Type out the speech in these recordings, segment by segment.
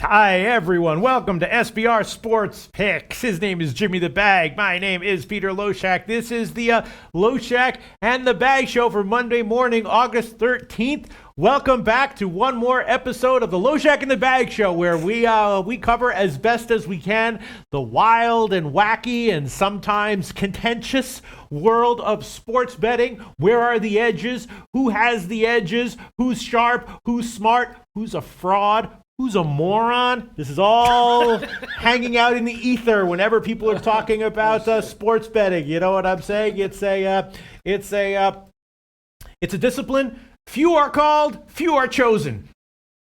Hi, everyone. Welcome to SBR Sports Picks. His name is Jimmy the Bag. My name is Peter Loshak. This is the Loshak and the Bag Show for Monday morning, August 13th. Welcome back to one more episode of the Loshak and the Bag Show, where we cover as best as we can the wild and wacky and sometimes contentious world of sports betting. Where are the edges? Who has the edges? Who's sharp? Who's smart? Who's a fraud? Who's a moron? This is all hanging out in the ether whenever people are talking about sports betting. You know what I'm saying? It's a discipline. Few are called, few are chosen,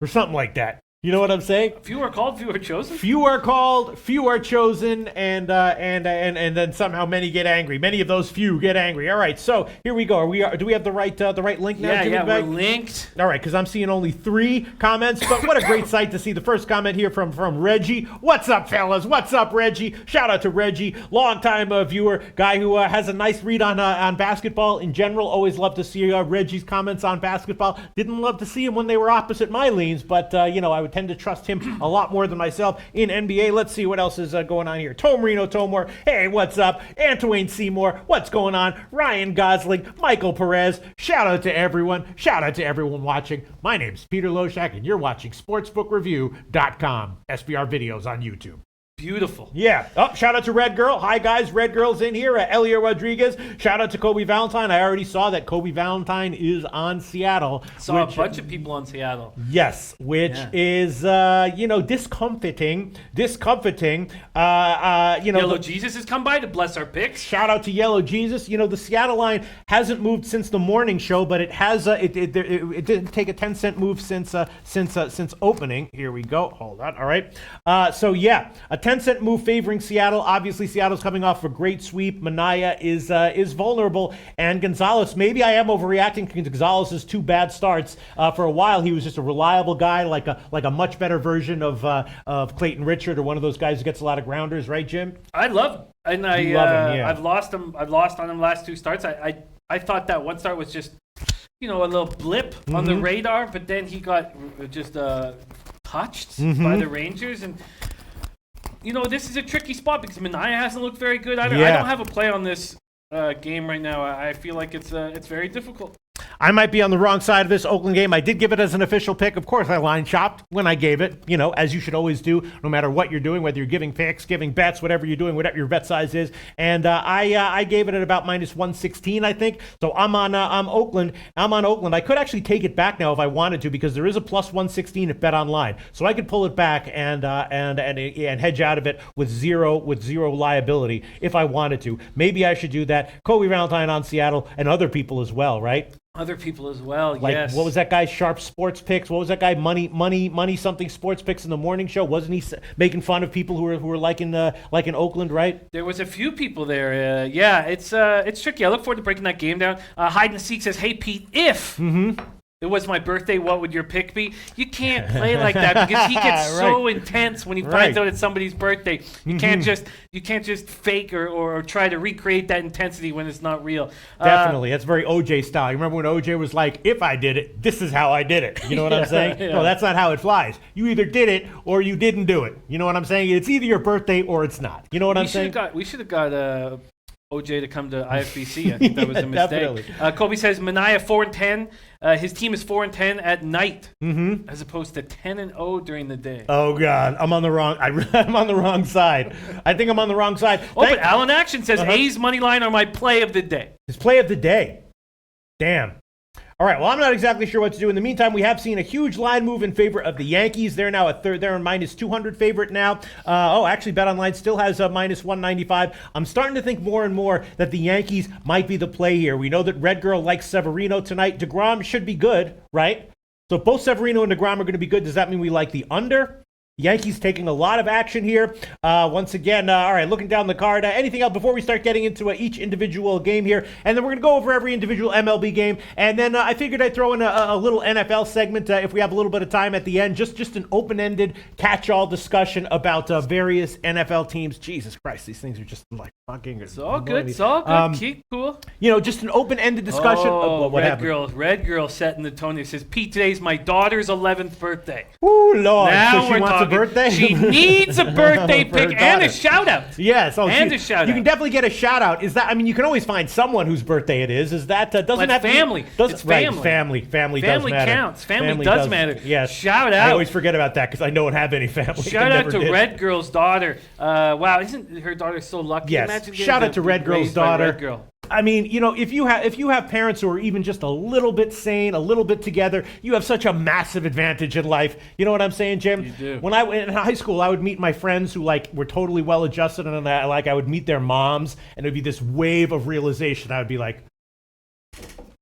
or something like that. You know what I'm saying? Few are called, few are chosen? Few are called, few are chosen, and then somehow many get angry. Many of those few get angry. All right, so here we go. Do we have the right link now? Yeah, we're linked. All right, because I'm seeing only 3 comments, but what a great sight to see. The first comment here from Reggie. What's up, fellas? What's up, Reggie? Shout out to Reggie, longtime viewer, guy who has a nice read on basketball in general. Always love to see Reggie's comments on basketball. Didn't love to see him when they were opposite my leans, but I would tend to trust him a lot more than myself in NBA. Let's see what else is going on here. Tom Reno Tomor, hey, what's up? Antoine Seymour, what's going on? Ryan Gosling, Michael Perez, shout out to everyone. Shout out to everyone watching. My name's Peter Loshak, and you're watching SportsbookReview.com. SBR videos on YouTube. Beautiful. Yeah. Oh, shout out to Red Girl. Hi, guys. Red Girl's in here. Elia Rodriguez. Shout out to Kobe Valentine. I already saw that Kobe Valentine is on Seattle. Saw a bunch of people on Seattle. Yes, which is, discomfiting. Yellow Jesus has come by to bless our picks. Shout out to Yellow Jesus. You know, the Seattle line hasn't moved since the morning show, but it has. It didn't take a 10-cent move since opening. Here we go. Hold on. All right. So yeah, a 10-cent move favoring Seattle. Obviously, Seattle's coming off a great sweep. Minaya is vulnerable, and Gonzalez. Maybe I am overreacting to Gonzalez's 2 bad starts. For a while, he was just a reliable guy, like a much better version of Clayton Richard, or one of those guys who gets a lot of grounders, right, Jim? I love, and love him, yeah. I've lost him. I've lost on him last 2 starts. I thought that one start was just, a little blip on the radar, but then he got just touched by the Rangers. And this is a tricky spot because Minaya hasn't looked very good. I don't have a play on this game right now. I feel like it's very difficult. I might be on the wrong side of this Oakland game. I did give it as an official pick. Of course, I line chopped when I gave it, as you should always do, no matter what you're doing, whether you're giving picks, giving bets, whatever you're doing, whatever your bet size is. And I gave it at about -116, I think. So I'm on Oakland. I could actually take it back now if I wanted to, because there is a +116 at Bet Online. So I could pull it back and hedge out of it with zero liability if I wanted to. Maybe I should do that. Kobe Valentine on Seattle and other people as well, right? Other people as well, like, yes. What was that guy, Sharp Sports Picks? What was that guy, Money something Sports Picks in the morning show? Wasn't he making fun of people who were like in Oakland, right? There was a few people there. It's tricky. I look forward to breaking that game down. Hide and Seek says, hey, Pete, if it was my birthday, what would your pick be? You can't play like that because he gets so intense when he finds out it's somebody's birthday. You can't just fake or try to recreate that intensity when it's not real. Definitely. That's very OJ style. You remember when OJ was like, if I did it, this is how I did it. You know what I'm saying? Yeah. No, that's not how it flies. You either did it or you didn't do it. You know what I'm saying? It's either your birthday or it's not. You know what I'm saying? We should have got OJ to come to IFBC. I think that was a mistake. Kobe says Minaya 4-10. His team is 4-10 at night, as opposed to 10-0 during the day. Oh God, I'm on the wrong. I'm on the wrong side. I think I'm on the wrong side. But Alan Action says A's money line are my play of the day. His play of the day. Damn. All right, well, I'm not exactly sure what to do. In the meantime, we have seen a huge line move in favor of the Yankees. They're now they're a -200 favorite now. Actually, BetOnline still has a -195. I'm starting to think more and more that the Yankees might be the play here. We know that Red Girl likes Severino tonight. DeGrom should be good, right? So if both Severino and DeGrom are going to be good, does that mean we like the under? Yankees taking a lot of action here. Once again, all right, looking down the card. Anything else before we start getting into each individual game here? And then we're going to go over every individual MLB game. And then I figured I'd throw in a little NFL segment if we have a little bit of time at the end. Just an open-ended catch-all discussion about various NFL teams. Jesus Christ, these things are just like fucking... It's all good. It's all good. Keep cool. Just an open-ended discussion. What happened? Red Girl setting the tone. It says, Pete, today's my daughter's 11th birthday. Ooh, Lord. Now so she wants a birthday? She needs a birthday pick and a shout out. Yes, and a shout out. You can definitely get a shout out. Is that? I mean, you can always find someone whose birthday it is. Is that doesn't have family? It's family. Family does matter. Counts. Family does matter. Yes. Shout out. I always forget about that because I don't have any family. Shout out to Red Girl's daughter. Wow, isn't her daughter so lucky? Yes. Imagine Shout out to Red Girl's daughter. Red Girl. I mean, you know, if you have parents who are even just a little bit sane, a little bit together, you have such a massive advantage in life. You know what I'm saying, Jim? You do. When in high school, I would meet my friends who were totally well adjusted, and I would meet their moms, and it would be this wave of realization. I would be like,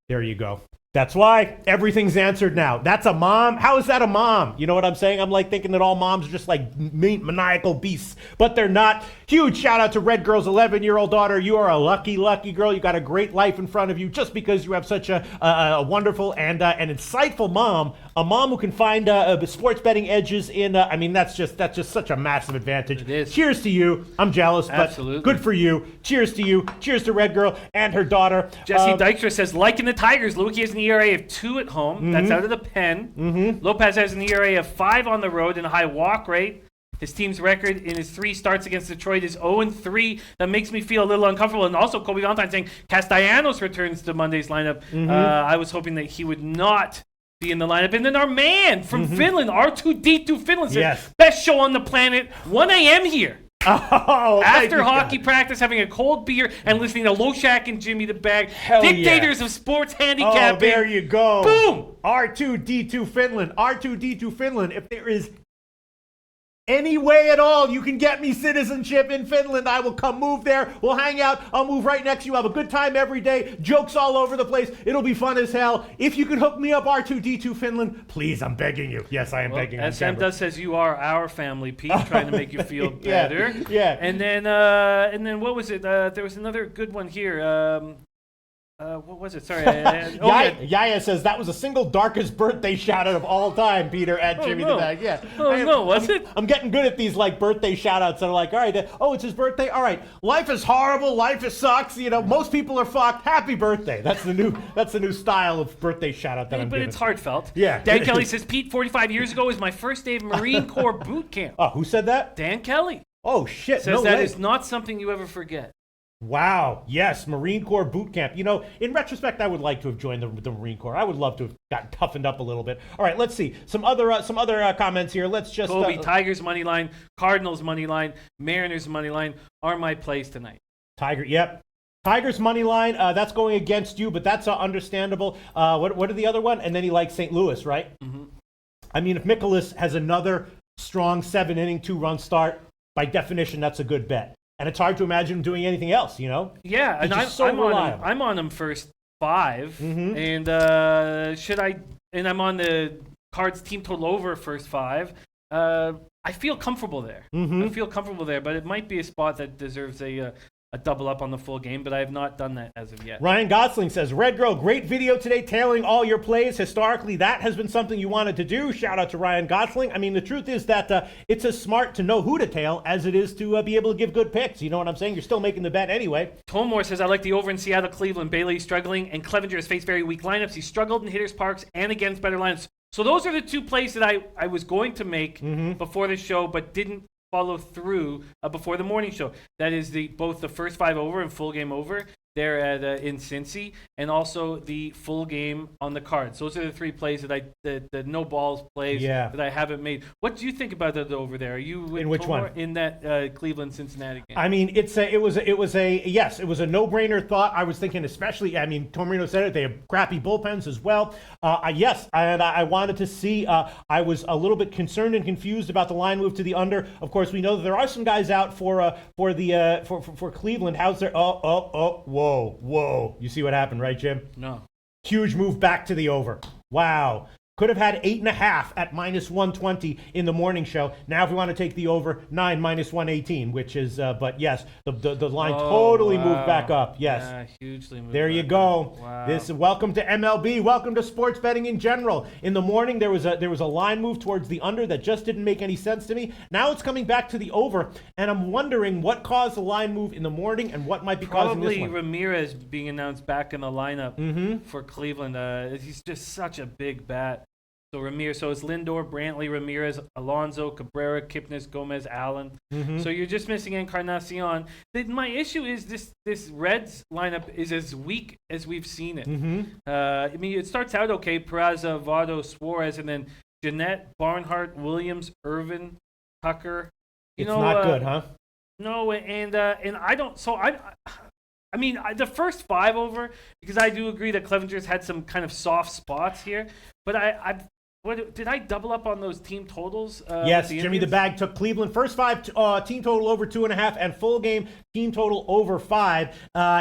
there you go. That's why everything's answered now. That's a mom? How is that a mom? You know what I'm saying? I'm like thinking that all moms are just like maniacal beasts, but they're not. Huge shout out to Red Girl's 11-year-old daughter. You are a lucky, lucky girl. You got a great life in front of you just because you have such a wonderful and an insightful mom. A mom who can find sports betting edges in. I mean, that's just such a massive advantage. It is. Cheers to you. I'm jealous, Absolutely. but good for you. Cheers to you. Cheers to Red Girl and her daughter. Jesse Dykstra says, liking the Tigers, Lukey has an ERA of 2 at home. That's out of the pen. Lopez has an ERA of 5 on the road and a high walk rate. His team's record in his 3 starts against Detroit is 0-3. That makes me feel a little uncomfortable. And also, Kobe Valentine saying Castellanos returns to Monday's lineup. I was hoping that he would not be in the lineup. And then our man from Finland, R2D2 Finland, says, best show on the planet, 1 a.m. here. Oh, after hockey practice, having a cold beer and listening to Loshak and Jimmy the Bag, dictators of sports handicapping. Oh, there you go. Boom. R2D2 Finland. R2D2 Finland. If there is any way at all you can get me citizenship in Finland, I will come move there. We'll hang out. I'll move right next to you. Have a good time every day. Jokes all over the place. It'll be fun as hell. If you could hook me up, R2D2 Finland, please, I'm begging you. Yes, I am begging you. SM does says you are our family, Pete, trying to make you feel better. Yeah. And then what was it? There was another good one here. What was it? Sorry. Yaya says that was the single darkest birthday shout out of all time, Peter, at Jimmy the Bag. Yeah. Was it? I'm getting good at these birthday shout outs that are like, all right, it's his birthday. All right. Life is horrible. Life sucks. You know, most people are fucked. Happy birthday. That's the new style of birthday shout out that I'm giving. But it's heartfelt. Yeah. Dan Kelly says, Pete, 45 years ago was my first day of Marine Corps boot camp. Oh, who said that? Dan Kelly. Oh, shit. Says that is not something you ever forget. Wow. Yes, Marine Corps boot camp. You know, in retrospect, I would like to have joined the Marine Corps. I would love to have gotten toughened up a little bit. All right, let's see. Some other comments here. Let's just... Kobe, Tigers money line, Cardinals money line, Mariners money line are my plays tonight. Yep. Tigers money line, that's going against you, but that's understandable. What are the other one? And then he likes St. Louis, right? I mean, if Mikolas has another strong 7-inning, 2-run start, by definition, that's a good bet. And it's hard to imagine him doing anything else, you know? Yeah, and I'm on him first 5. And I'm on the Cards team total over first 5. I feel comfortable there. I feel comfortable there, but it might be a spot that deserves a double up on the full game, but I have not done that as of yet. Ryan Gosling says, Red Girl, great video today tailing all your plays. Historically, that has been something you wanted to do. Shout out to Ryan Gosling. I mean, the truth is that it's as smart to know who to tail as it is to be able to give good picks. You know what I'm saying? You're still making the bet anyway. Tomore says, I like the over in Seattle, Cleveland. Bailey struggling, and Clevenger has faced very weak lineups. He struggled in hitters' parks and against better lineups. So those are the 2 plays that I was going to make before the show, but didn't follow through before the morning show. That is both the first 5 over and full game over there at in Cincy, and also the full game on the Cards. Those are the 3 plays that the no balls plays that I haven't made. What do you think about that over there? Are you in which one? In that Cleveland Cincinnati game? I mean, it was a no-brainer thought. I was thinking, especially, I mean, Torino said it. They have crappy bullpens as well. Yes, and I wanted to see. I was a little bit concerned and confused about the line move to the under. Of course, we know that there are some guys out for Cleveland. How's their? Whoa! You see what happened, right, Jim? No. Huge move back to the over. Wow. Could have had 8.5 at -120 in the morning show. Now, if we want to take the over, 9 -118, which is, but yes, the line totally moved back up. Yes, yeah, hugely moved. There you go. Wow. Welcome to MLB. Welcome to sports betting in general. In the morning, there was a line move towards the under that just didn't make any sense to me. Now it's coming back to the over, and I'm wondering what caused the line move in the morning and what might be causing this one. Probably Ramirez being announced back in the lineup for Cleveland. He's just such a big bat. So Ramirez, so it's Lindor, Brantley, Ramirez, Alonso, Cabrera, Kipnis, Gomez, Allen. So you're just missing Encarnacion. My issue is this Reds lineup is as weak as we've seen it. I mean, it starts out okay: Peraza, Votto, Suarez, and then Jeanette, Barnhart, Williams, Irvin, Tucker. It's not good, huh? No, and I don't. So I mean, the first 5 over, because I do agree that Clevenger's had some kind of soft spots here, but what did I double up on those team totals? Yes, Jimmy the Bag took Cleveland first 5 team total over 2.5 and full game team total over 5.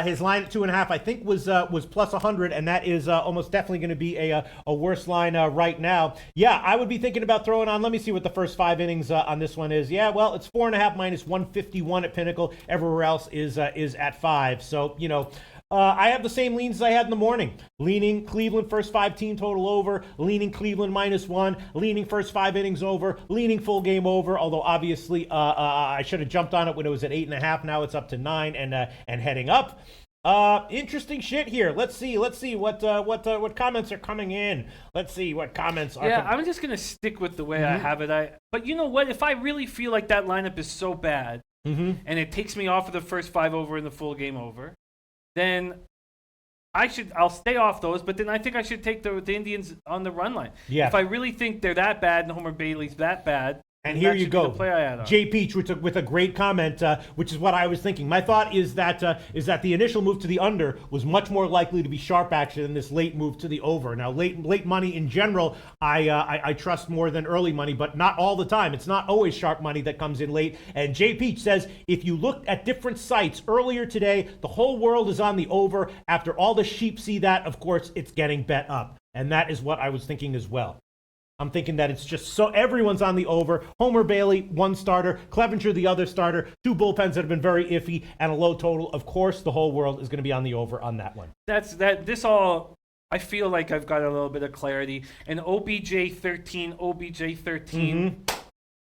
His line at 2.5 I think was plus 100, and that is almost definitely going to be a worse line right now. Yeah, I would be thinking about throwing on. Let me see what the first 5 innings on this one is. Yeah, well, it's 4.5 minus 151 at Pinnacle. Everywhere else is at 5. So I have the same leans as I had in the morning. Leaning Cleveland first 5 team total over, leaning Cleveland -1, leaning first 5 innings over, leaning full game over. Although obviously I should have jumped on it when it was at 8.5. Now it's up to 9 and heading up. Interesting shit here. Let's see what comments are coming in. Let's see what comments are. Yeah, I'm just gonna stick with the way I have it. But you know what? If I really feel like that lineup is so bad, and it takes me off of the first 5 over and the full game over, then I'll stay off those, but then I think I should take the Indians on the run line. Yeah. If I really think they're that bad and Homer Bailey's that bad, and here you go, Jay Peach with a great comment, which is what I was thinking. My thought is that the initial move to the under was much more likely to be sharp action than this late move to the over. Now, late money in general, I trust more than early money, but not all the time. It's not always sharp money that comes in late. And Jay Peach says, if you looked at different sites earlier today, the whole world is on the over. After all the sheep see that, of course, it's getting bet up. And that is what I was thinking as well. I'm thinking that it's just so everyone's on the over. Homer Bailey, 1 starter. Clevenger, the other starter. 2 bullpens that have been very iffy and a low total. Of course, the whole world is going to be on the over on that one. I feel like I've got a little bit of clarity. And OBJ 13.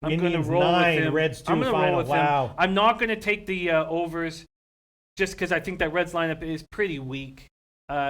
I'm going to roll 9, with him. Reds 2 I'm going to roll with wow. him. I'm not going to take the overs just because I think that Reds lineup is pretty weak.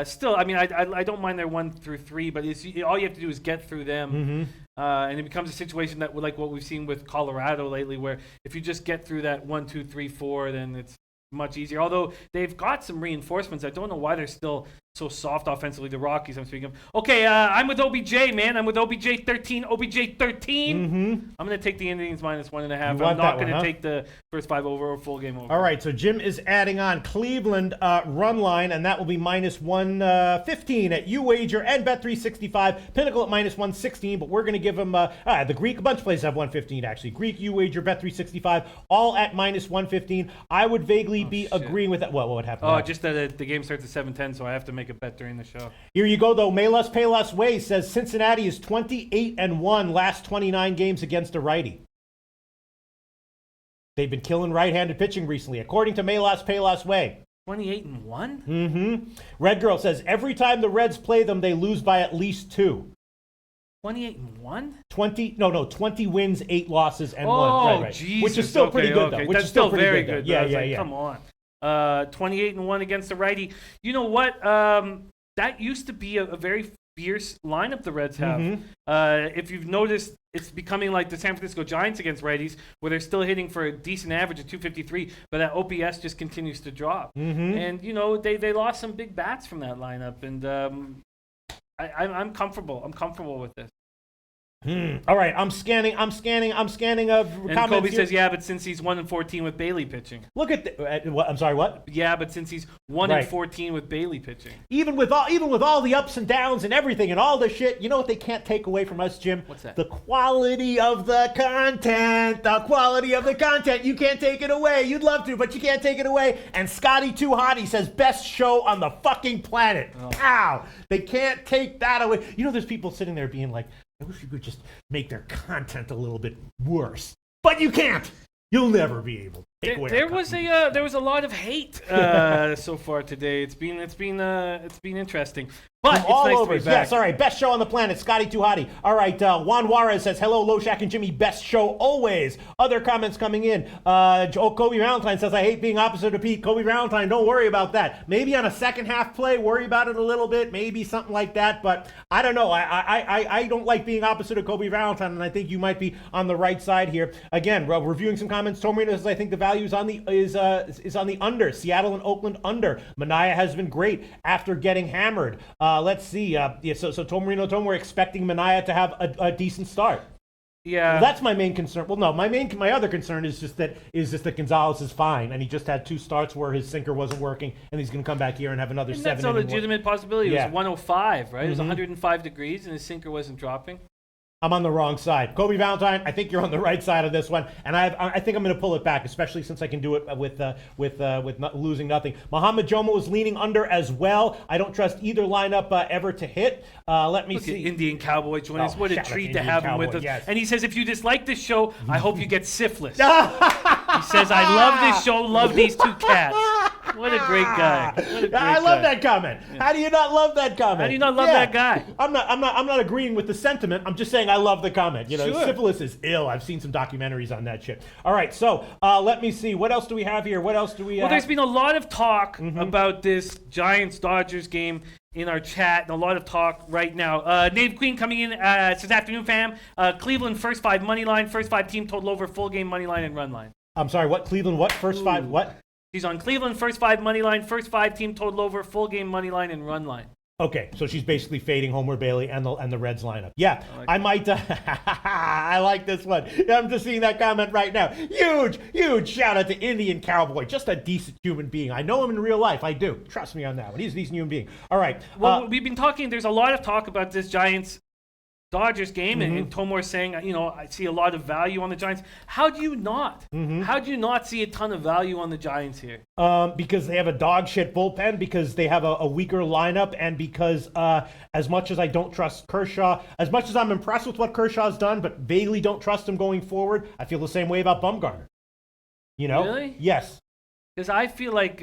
Still, I mean, I don't mind their 1 through 3, but all you have to do is get through them, and it becomes a situation that, like what we've seen with Colorado lately, where if you just get through that 1, 2, 3, 4, then it's much easier. Although they've got some reinforcements, I don't know why they're still so soft offensively. The Rockies, I'm speaking of. Okay, I'm with OBJ, man. I'm with OBJ 13. OBJ 13. I'm going to take the Indians -1.5. I'm not going to take the first 5 over or full game over. All right, so Jim is adding on Cleveland run line, and that will be -115 at UWager and Bet365. Pinnacle at -116, but we're going to give them the Greek. A bunch of places have 115 actually. Greek, UWager, Bet365, all at -115. I would vaguely be agreeing with that. What would happen? Oh, just that the game starts at 7:10, so I have to make a bet during the show. Here you go, though. Melas Payless Way says Cincinnati is 28-1 last 29 games against a righty. They've been killing right-handed pitching recently, according to Melas Payless Way. 28-1? Red Girl says every time the Reds play them, they lose by at least 2. 28-1? 20 wins, 8 losses, and 1. Right. Jesus. Which is still pretty good, though. Which That's is still very good. Yeah. Come on. 28-1 against the righty. You know what? That used to be a very fierce lineup the Reds have. If you've noticed, it's becoming like the San Francisco Giants against righties, where they're still hitting for a decent average of 253, but that OPS just continues to drop. And they lost some big bats from that lineup, and I'm comfortable. I'm comfortable with this. All right, I'm scanning of and comments. Kobe says, yeah, but since he's 1-14 with Bailey pitching. Look at what? I'm sorry, what? Yeah, but since he's 1-14 with Bailey pitching. Even with all the ups and downs and everything and all the shit, you know what they can't take away from us, Jim? What's that? The quality of the content. The quality of the content. You can't take it away. You'd love to, but you can't take it away. And Scotty Too Hottie says, best show on the fucking planet. Oh. Ow! They can't take that away. You know, there's people sitting there being like, I wish you could just make their content a little bit worse. But you can't. You'll never be able. There was a lot of hate so far today. It's been interesting. But From all nice over. To be back. Yes, all right. Best show on the planet. Scotty Too Hottie. All right. Juan Juarez says, hello, Loshak and Jimmy. Best show always. Other comments coming in. Kobe Valentine says, I hate being opposite of Pete. Kobe Valentine, don't worry about that. Maybe on a second half play, worry about it a little bit. Maybe something like that. But I don't know. I don't like being opposite of Kobe Valentine, and I think you might be on the right side here. Again, reviewing some comments. Tomorino says, I think the value is on the under. Seattle and Oakland under. Mania has been great after getting hammered. Let's see. So Tom, we're expecting Mania to have a decent start. Yeah, well, that's my main concern. Well, no, my other concern is just that Gonzalez is fine, and he just had 2 starts where his sinker wasn't working, and he's going to come back here and have another 7. That's a legitimate possibility. It was 105, right? It was 105 degrees, and his sinker wasn't dropping. I'm on the wrong side. Kobe Valentine, I think you're on the right side of this one, and I think I'm going to pull it back, especially since I can do it with losing nothing. Muhammad Jomo is leaning under as well. I don't trust either lineup ever to hit. Let me see. Indian Cowboy joining us. What a treat to have him with us. Yes. And he says, if you dislike this show, I hope you get syphilis. He says, I love this show, love these 2 cats. What a great guy. I love that comment. Yeah. How do you not love that comment? How do you not love that guy? I'm not agreeing with the sentiment. I'm just saying I love the comment. Sure. Syphilis is ill. I've seen some documentaries on that shit. All right, so let me see. What else do we have here? Well, there's been a lot of talk about this Giants-Dodgers game in our chat, and a lot of talk right now. Dave Queen coming in says, afternoon, fam. Cleveland first 5 money line, first 5 team total over, full game money line and run line. I'm sorry, what? Cleveland what? First 5 what? She's on Cleveland first 5 money line, first 5 team total over, full game money line and run line. Okay, so she's basically fading Homer Bailey and the Reds lineup. Yeah, I might. I like this one. I'm just seeing that comment right now. Huge shout out to Indian Cowboy. Just a decent human being. I know him in real life. I do. Trust me on that one. He's a decent human being. All right. Well, we've been talking. There's a lot of talk about this Giants-Dodgers game, and Tomor saying, I see a lot of value on the Giants. How do you not? How do you not see a ton of value on the Giants here? Because they have a dog shit bullpen, because they have a weaker lineup, and because as much as I don't trust Kershaw, as much as I'm impressed with what Kershaw's done, but vaguely don't trust him going forward, I feel the same way about Bumgarner. Really? Yes. Because I feel like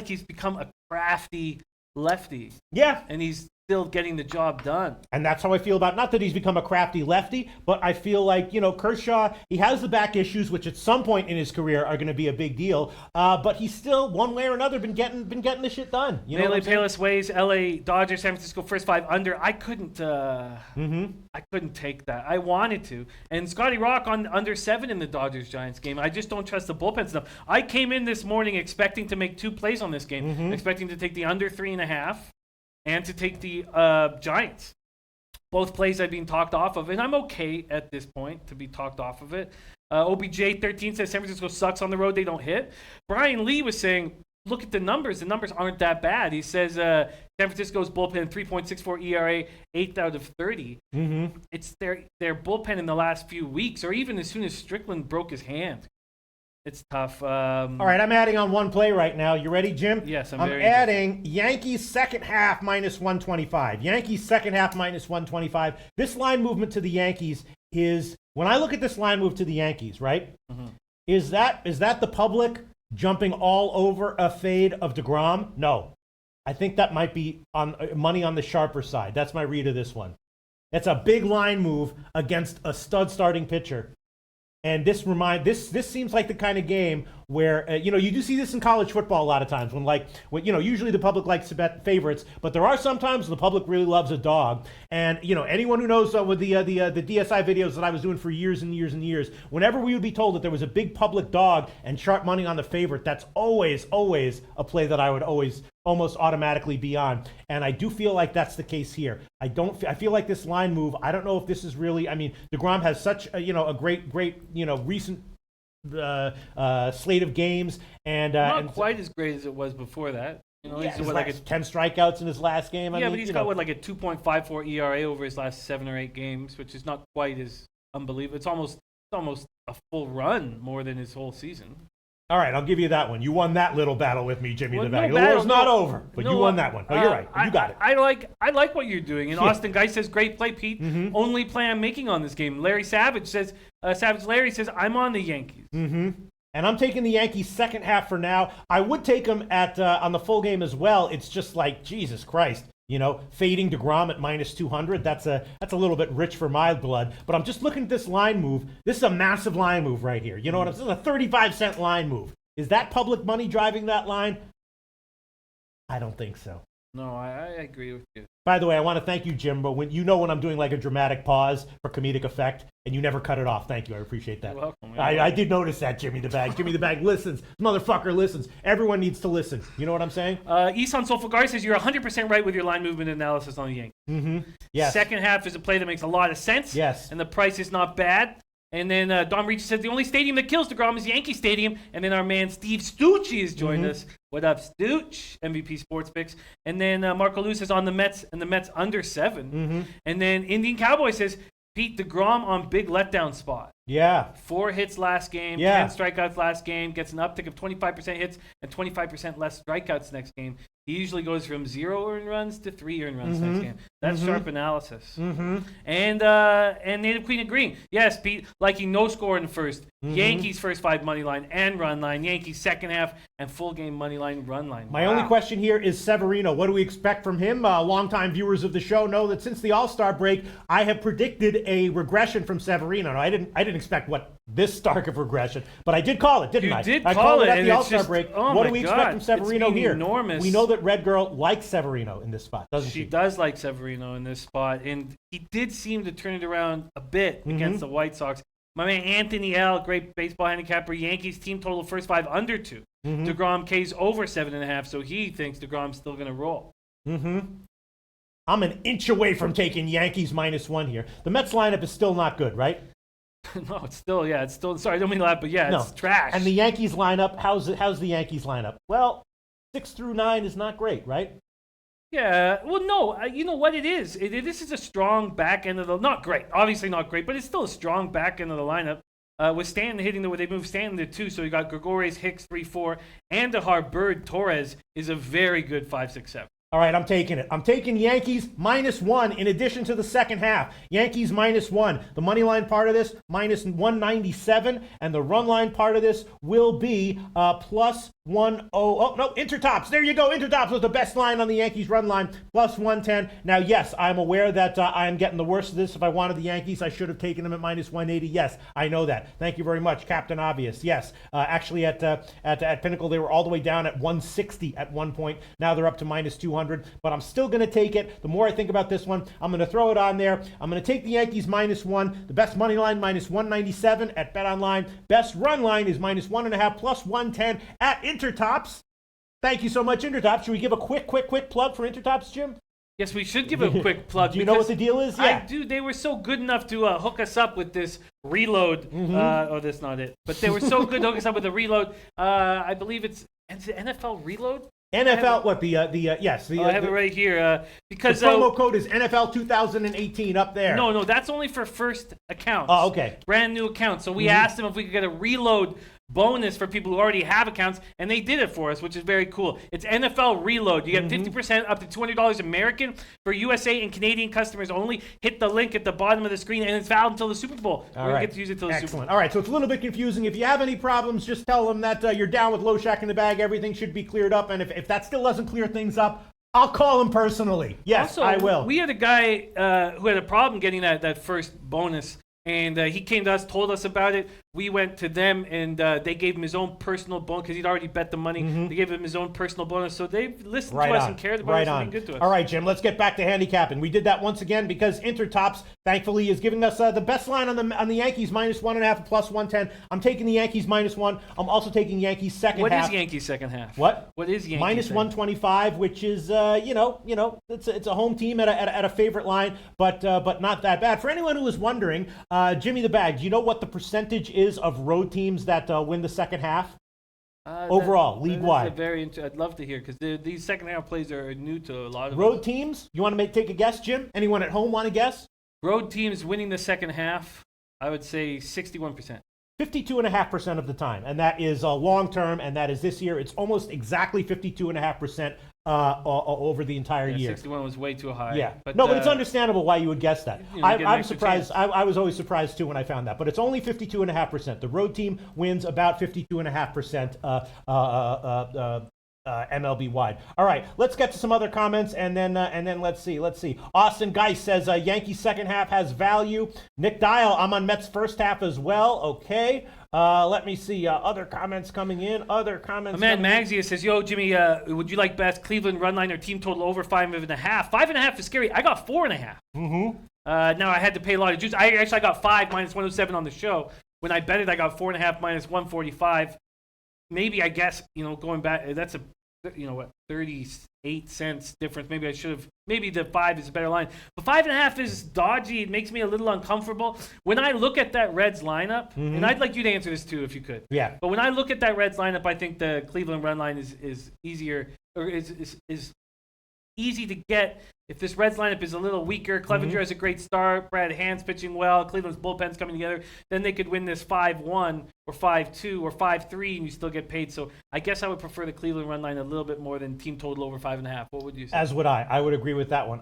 he's become a crafty lefty. Yeah. And he's still getting the job done. And that's how I feel about, not that he's become a crafty lefty, but I feel like, Kershaw, he has the back issues, which at some point in his career are going to be a big deal. But he's still, one way or another, been getting the shit done. Melee Payless Ways, LA Dodgers, San Francisco first 5 under. I couldn't take that. I wanted to. And Scotty Rock on under 7 in the Dodgers-Giants game. I just don't trust the bullpen stuff. I came in this morning expecting to make 2 plays on this game, expecting to take the under 3.5. and to take the Giants. Both plays I've been talked off of, and I'm okay at this point to be talked off of it. OBJ13 says San Francisco sucks on the road, they don't hit. Brian Lee was saying, look at the numbers. The numbers aren't that bad. He says San Francisco's bullpen, 3.64 ERA, 8th out of 30. It's their bullpen in the last few weeks, or even as soon as Strickland broke his hand. It's tough. All right, I'm adding on one play right now. You ready, Jim? Yes, I'm adding Yankees second half minus 125. Yankees second half minus 125. This line movement to the Yankees is, when I look at this line move to the Yankees, right? Is that the public jumping all over a fade of DeGrom? No. I think that might be on money on the sharper side. That's my read of this one. It's a big line move against a stud starting pitcher. And this seems like the kind of game where, you do see this in college football a lot of times when usually the public likes to bet favorites, but there are some times the public really loves a dog. And, anyone who knows with the DSI videos that I was doing for years and years and years, whenever we would be told that there was a big public dog and sharp money on the favorite, that's always a play that I would always almost automatically be on. And I do feel like that's the case here. I feel like this line move, I don't know if this is really, DeGrom has such a great, recent slate of games, and not quite as great as it was before that. He's like 10 strikeouts in his last game. But he's got like a 2.54 ERA over his last 7 or 8 games, which is not quite as unbelievable. It's almost a full run more than his whole season. All right, I'll give you that one. You won that little battle with me, Jimmy the Bag. No The battle, war's not over, but no, you won that one. Oh, you're right. You got it. I like what you're doing. And Austin Guy says, great play, Pete. Only play I'm making on this game. Larry Savage says, Larry says, I'm on the Yankees. And I'm taking the Yankees second half for now. I would take them at on the full game as well. It's just like, Jesus Christ. Fading DeGrom at minus 200, that's a little bit rich for my blood. But I'm just looking at this line move. This is a massive line move right here. You know what I'm saying? This is a 35-cent line move. Is that public money driving that line? I don't think so. No, I agree with you. By the way, I want to thank you, Jim, but when I'm doing like a dramatic pause for comedic effect, and you never cut it off. Thank you. I appreciate that. You're welcome. I did notice that, Jimmy the Bag. Jimmy the Bag listens. Motherfucker listens. Everyone needs to listen. You know what I'm saying? Isan Solfagar says, you're 100% right with your line movement analysis on the Yankees. Yes. Second half is a play that makes a lot of sense. Yes. And the price is not bad. And then Don Reach says the only stadium that kills DeGrom is Yankee Stadium. And then our man Steve Stucci has joined us. What up, Stooch? MVP Sports Picks. And then Marco Lou says on the Mets, and the Mets under 7. And then Indian Cowboy says Pete DeGrom on big letdown spot. Yeah. 4 hits last game, 10 strikeouts last game, gets an uptick of 25% hits and 25% less strikeouts next game. He usually goes from 0 earned runs to 3 earned runs next game. That's sharp analysis. And Native Queen agreeing. Yes, Pete, liking no score in the first. Yankees first 5 money line and run line. Yankees second half and full game money line, run line. My only question here is Severino. What do we expect from him? Longtime viewers of the show know that since the All-Star break, I have predicted a regression from Severino. No, I didn't expect this stark of regression, but I did call it, didn't I? You did I call it at the and All-Star break. Oh what my do we God. expect from Severino It's here? enormous. We know that Red Girl likes Severino in this spot, doesn't she? She does like Severino in this spot, and he did seem to turn it around a bit against the White Sox. My man Anthony L., great baseball handicapper, Yankees team total first 5 under 2. DeGrom K's over 7.5, so he thinks DeGrom's still going to roll. I'm an inch away from taking Yankees -1 here. The Mets lineup is still not good, right? No, it's still, sorry, I don't mean to laugh, but yeah, it's trash. And the Yankees lineup, how's the Yankees lineup? Well, 6 through 9 is not great, right? Yeah, well, no, you know what it is? This is a strong back end of the, not great, obviously not great, but it's still a strong back end of the lineup. With Stanton hitting they moved Stanton to 2, so you got Gregorius, Hicks 3-4, and Andahar, Bird, Torres is a very good 5-6-7. All right, I'm taking it. I'm taking Yankees -1 in addition to the second half. Yankees -1. The money line part of this, -197. And the run line part of this will be +10. Oh, no, Intertops. There you go. Intertops was the best line on the Yankees run line, +110. Now, yes, I'm aware that I am getting the worst of this. If I wanted the Yankees, I should have taken them at -180. Yes, I know that. Thank you very much, Captain Obvious. Yes, actually at Pinnacle, they were all the way down at 160 at one point. Now they're up to -200. But I'm still going to take it. The more I think about this one, I'm going to throw it on there. I'm going to take the Yankees -1. The best money line -197 at BetOnline. Best run line is -1.5 +110 at Intertops. Thank you so much, Intertops. Should we give a quick plug for Intertops, Jim? Yes, we should give a quick plug. Do you know what the deal is? Yeah. I do. They were so good enough to hook us up with this reload. That's not it. But they were so good to hook us up with a reload. I believe it's NFL Reload. NFL, what yes. I have it right here. Because the promo code is NFL 2018 up there. No, that's only for first accounts. Oh, okay. Brand new accounts. So we asked them if we could get a reload bonus for people who already have accounts, and they did it for us, which is very cool. It's NFL Reload. You get 50% up to $200 American for USA and Canadian customers only. Hit the link at the bottom of the screen, and it's valid until the Super Bowl. We're going to get to use it until the Super Bowl. All right, so it's a little bit confusing. If you have any problems, just tell them that you're down with Loshak in the bag. Everything should be cleared up, and if that still doesn't clear things up, I'll call him personally. Yes, also, I will. We had a guy who had a problem getting that first bonus. And he came to us, told us about it. We went to them, and they gave him his own personal bonus because he'd already bet the money. They gave him his own personal bonus. So they've listened to us and cared about us and been good to us. All right, Jim, let's get back to handicapping. We did that once again because Intertops, thankfully, is giving us the best line on the Yankees, -1.5 +110. I'm taking the Yankees -1. I'm also taking Yankees second half. What is Yankees second half? What? What is Yankees -125, which is it's a home team at a favorite line, but not that bad. For anyone who was wondering, Jimmy the Bag, do you know what the percentage is of road teams that win the second half? Overall, league-wide. I'd love to hear because these second half plays are new to a lot of road teams. You want to take a guess, Jim? Anyone at home want to guess? Road teams winning the second half, I would say 61%. 52.5% of the time, and that is long term, and that is this year. It's almost exactly 52.5% over the entire year. 61 was way too high. Yeah, but but it's understandable why you would guess that. I'm surprised. chance. I was always surprised too when I found that, but it's only 52.5%. The road team wins about 52.5% MLB wide. All right, let's get to some other comments, and then let's see. Austin Geis says Yankees second half has value. Nick Dial, I'm on Mets first half as well. Okay. Let me see other comments coming in. Man, Magzia says, "Yo, Jimmy, would you like best Cleveland run line or team total over 5.5? 5.5 is scary. I got 4.5. Mm-hmm. Now I had to pay a lot of juice. I got 5 minus 107 on the show. When I bet it, I got 4.5 minus 145. Maybe I guess going back, that's a 38 cents difference. Maybe I should have. Maybe the 5 is a better line, but 5.5 is dodgy. It makes me a little uncomfortable when I look at that Reds lineup. And I'd like you to answer this too, if you could. Yeah. But when I look at that Reds lineup, I think the Cleveland run line is easier, or is easy to get. If this Reds lineup is a little weaker, Clevenger has a great start, Brad Hand's pitching well, Cleveland's bullpen's coming together, then they could win this 5-1 or 5-2 or 5-3 and you still get paid. So I guess I would prefer the Cleveland run line a little bit more than team total over 5.5. What would you say? As would I. I would agree with that one.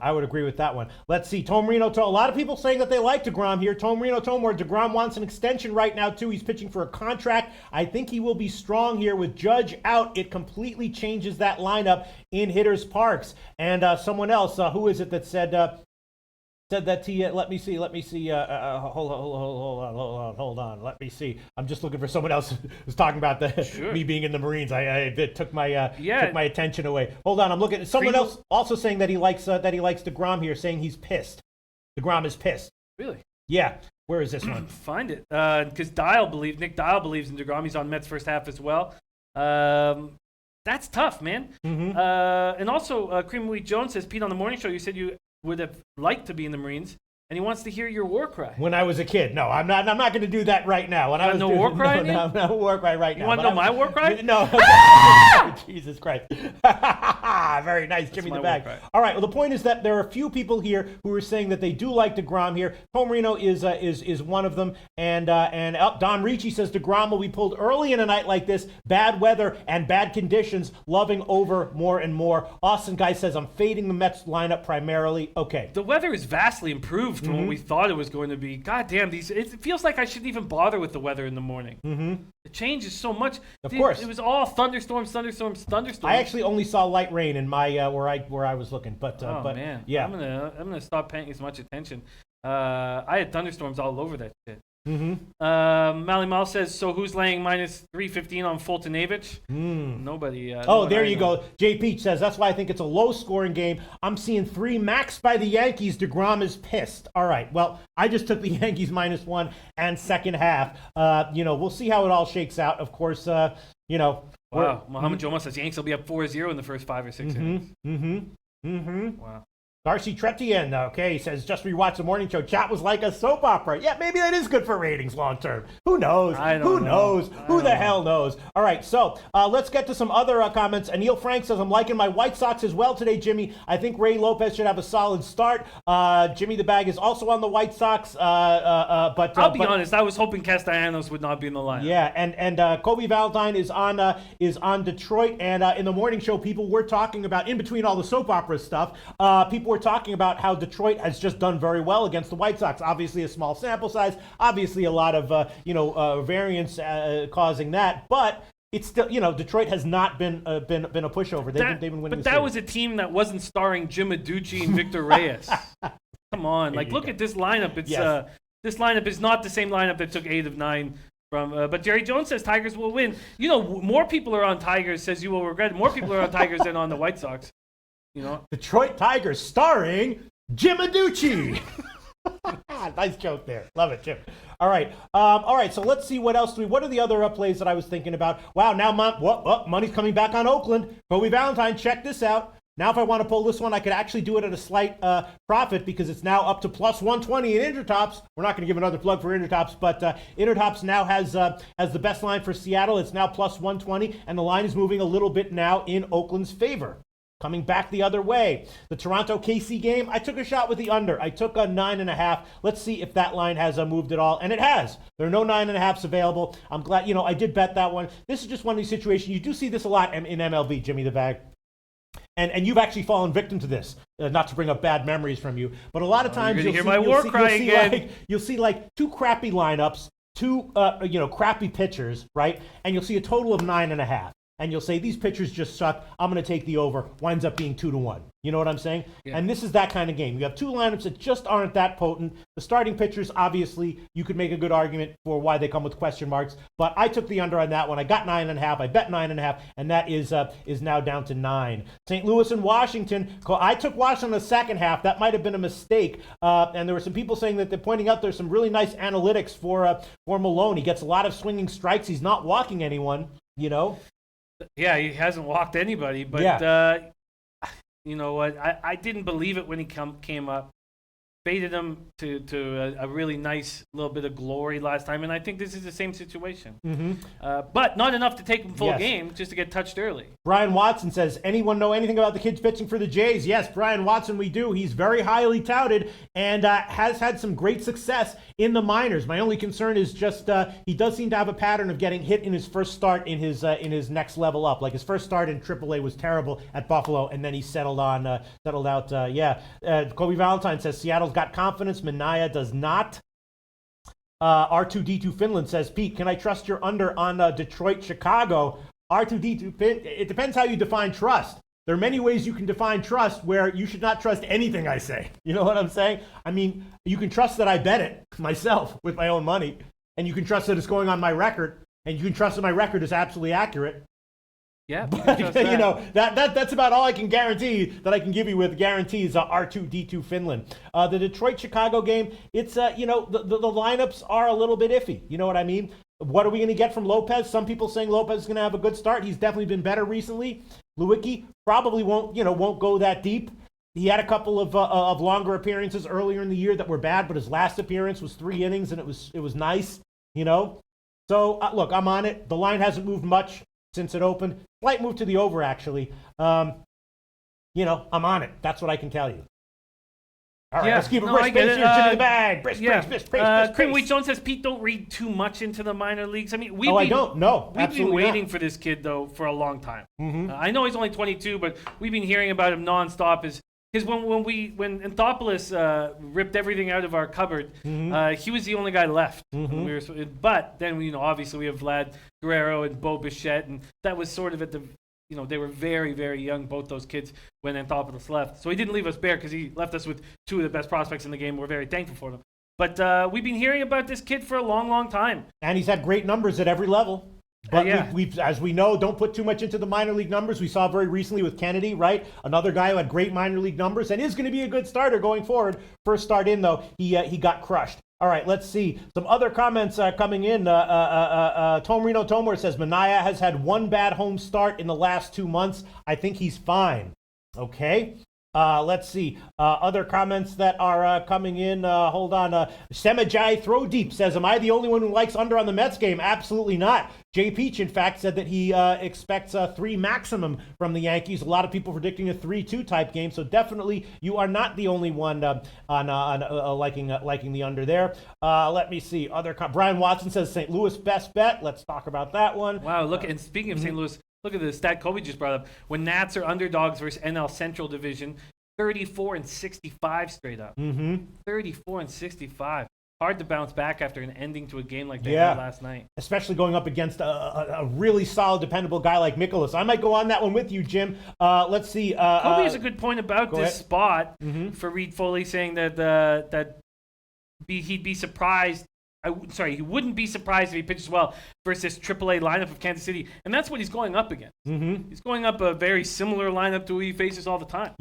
Let's see. Tom Reno. A lot of people saying that they like DeGrom here. Tom Reno, where DeGrom wants an extension right now, too. He's pitching for a contract. I think he will be strong here with Judge out. It completely changes that lineup in hitters' parks. And someone else, who is it that said that he? Let me see. Hold on. Let me see. I'm just looking for someone else who's talking about me being in the Marines. It took my attention away. Hold on. I'm looking at someone else also saying that he likes DeGrom here, saying he's pissed. DeGrom is pissed. Really? Yeah. Where is this one? Find it. Because Nick Dial believes in DeGrom. He's on Mets first half as well. That's tough, man. Mm-hmm. And also, Cream Wheat Jones says, Pete, on the morning show, you said you would have liked to be in the Marines, and he wants to hear your war cry. When I was a kid. No, I'm not going to do that right now. When I was war cry? No war cry right now. You want to know my war cry? No. Jesus Christ. Very nice. Give me the bag. All right. Well, the point is that there are a few people here who are saying that they do like DeGrom here. Tom Reno is one of them. And Don Ricci says DeGrom will be pulled early in a night like this. Bad weather and bad conditions. Loving over more and more. Austin Guy says I'm fading the Mets lineup primarily. Okay. The weather is vastly improved from what we thought it was going to be. God damn, it feels like I shouldn't even bother with the weather in the morning. Mm-hmm. It changes so much. Of course. It was all thunderstorms. I actually only saw light rain in my where I was looking, but man, yeah. I'm gonna stop paying as much attention. I had thunderstorms all over that shit. Mm-hmm. Mally Mal says, so who's laying minus 315 on Fultonavich? Nobody. There you go. Jay Peach says, that's why I think it's a low-scoring game. I'm seeing 3 max by the Yankees. DeGrom is pissed. All right, well, I just took the Yankees -1 and second half. We'll see how it all shakes out. Of course, Wow. Mohamed Joma says Yanks will be up 4-0 in the first 5 or 6 innings. Wow. Darcy Tretian, he says, just rewatch the morning show. Chat was like a soap opera. Yeah, maybe that is good for ratings long term. Who knows? Who knows? Who the hell knows? All right, so let's get to some other comments. Anil Frank says, I'm liking my White Sox as well today, Jimmy. I think Ray Lopez should have a solid start. Jimmy the Bag is also on the White Sox. But I'll be honest, I was hoping Castellanos would not be in the lineup. Yeah, and Kobe Valentine is on Detroit. And in the morning show, people were talking about, in between all the soap opera stuff, people were talking about how Detroit has just done very well against the White Sox. Obviously a small sample size, obviously a lot of variance causing that, but it's still, Detroit has not been a pushover. They've been winning. But that was a team that wasn't starring Jim Adducci and Victor Reyes. Come on, look at this lineup. It's this lineup is not the same lineup that took 8 of 9 from. But Jerry Jones says Tigers will win. More people are on Tigers. Says you will regret it. More people are on Tigers than on the White Sox. Detroit Tigers starring Jim Adduci. Nice joke there. Love it, Jim. All right. So let's see what else what are the other plays that I was thinking about? Wow, now money's coming back on Oakland. Kobe Valentine, check this out. Now if I want to pull this one, I could actually do it at a slight profit because it's now up to plus 120 in Intertops. We're not going to give another plug for Intertops, but Intertops now has the best line for Seattle. It's now plus 120, and the line is moving a little bit now in Oakland's favor. coming back the other way. The Toronto KC game, I took a shot with the under. I took a 9.5. Let's see if that line has moved at all. And it has. There are no 9.5s available. I'm glad, I did bet that one. This is just one of these situations. You do see this a lot in MLB, Jimmy the Bag. And you've actually fallen victim to this, not to bring up bad memories from you, but a lot of times you'll see like two crappy lineups, two crappy pitchers, right? And you'll see a total of 9.5. And you'll say, these pitchers just suck. I'm going to take the over. Winds up being 2-1. You know what I'm saying? Yeah. And this is that kind of game. You have two lineups that just aren't that potent. The starting pitchers, obviously, you could make a good argument for why they come with question marks. But I took the under on that one. I got 9.5. I bet 9.5, and that is now down to 9. St. Louis and Washington. I took Washington in the second half. That might have been a mistake. And there were some people saying that they're pointing out there's some really nice analytics for Malone. He gets a lot of swinging strikes. He's not walking anyone, Yeah, he hasn't walked anybody, but you know what? I didn't believe it when he came up. Faded him to a really nice little bit of glory last time, and I think this is the same situation. But not enough to take him full game, just to get touched early. Brian Watson says, anyone know anything about the kids pitching for the Jays? Yes, Brian Watson, we do. He's very highly touted and has had some great success in the minors. My only concern is just he does seem to have a pattern of getting hit in his first start in his next level up. Like his first start in AAA was terrible at Buffalo, and then he settled out. Kobe Valentine says Seattle's got confidence. Minaya does not. R2D2 Finland says, Pete, can I trust your under on Detroit, Chicago? R2D2 it depends how you define trust. There are many ways you can define trust where you should not trust anything I say. You know what I'm saying? I mean, you can trust that I bet it myself with my own money, and you can trust that it's going on my record, and you can trust that my record is absolutely accurate. Yeah, but, that's about all I can guarantee that I can give you with guarantees. R2D2 Finland. The Detroit Chicago game, it's the lineups are a little bit iffy. You know what I mean? What are we going to get from Lopez? Some people saying Lopez is going to have a good start. He's definitely been better recently. Lewicki probably won't go that deep. He had a couple of longer appearances earlier in the year that were bad, but his last appearance was 3 innings and it was nice. So look, I'm on it. The line hasn't moved much since it opened. Slight move to the over, actually. I'm on it. That's what I can tell you. All right, let's keep it brisk. Here to the bag. Brisk. Quinn Jones says, Pete, don't read too much into the minor leagues. I mean, I don't. No, we've been waiting for this kid, though, for a long time. I know he's only 22, but we've been hearing about him nonstop. Because when Anthopoulos ripped everything out of our cupboard, he was the only guy left. But then obviously we have Vlad Guerrero and Bo Bichette, and that was sort of at the they were very, very young, both those kids, when Anthopoulos left. So he didn't leave us bare because he left us with 2 of the best prospects in the game. We're very thankful for them. But we've been hearing about this kid for a long, long time, and he's had great numbers at every level. But we've, as we know, don't put too much into the minor league numbers. We saw very recently with Kennedy, right? Another guy who had great minor league numbers and is going to be a good starter going forward. First start in, though, he got crushed. All right, let's see. Some other comments coming in. Tomrino Tomor says, Minaya has had 1 bad home start in the last 2 months. I think he's fine. Okay. Let's see. Other comments that are coming in. Hold on. Semajai Throw Deep says, am I the only one who likes under on the Mets game? Absolutely not. Jay Peach, in fact, said that he expects 3 maximum from the Yankees. A lot of people predicting a 3-2 type game. So definitely you are not the only one liking the under there. Let me see. Brian Watson says St. Louis best bet. Let's talk about that one. Wow. Look, and speaking of St. Louis, look at the stat Kobe just brought up. When Nats are underdogs versus NL Central Division, 34-65 straight up. 34-65. Hard to bounce back after an ending to a game like they had last night. Especially going up against a really solid, dependable guy like Mikolas. I might go on that one with you, Jim. Let's see. Kobe has a good point about this spot for Reed Foley, saying that he'd be surprised. He wouldn't be surprised if he pitches well versus AAA lineup of Kansas City, and that's what he's going up against. He's going up a very similar lineup to who he faces all the time.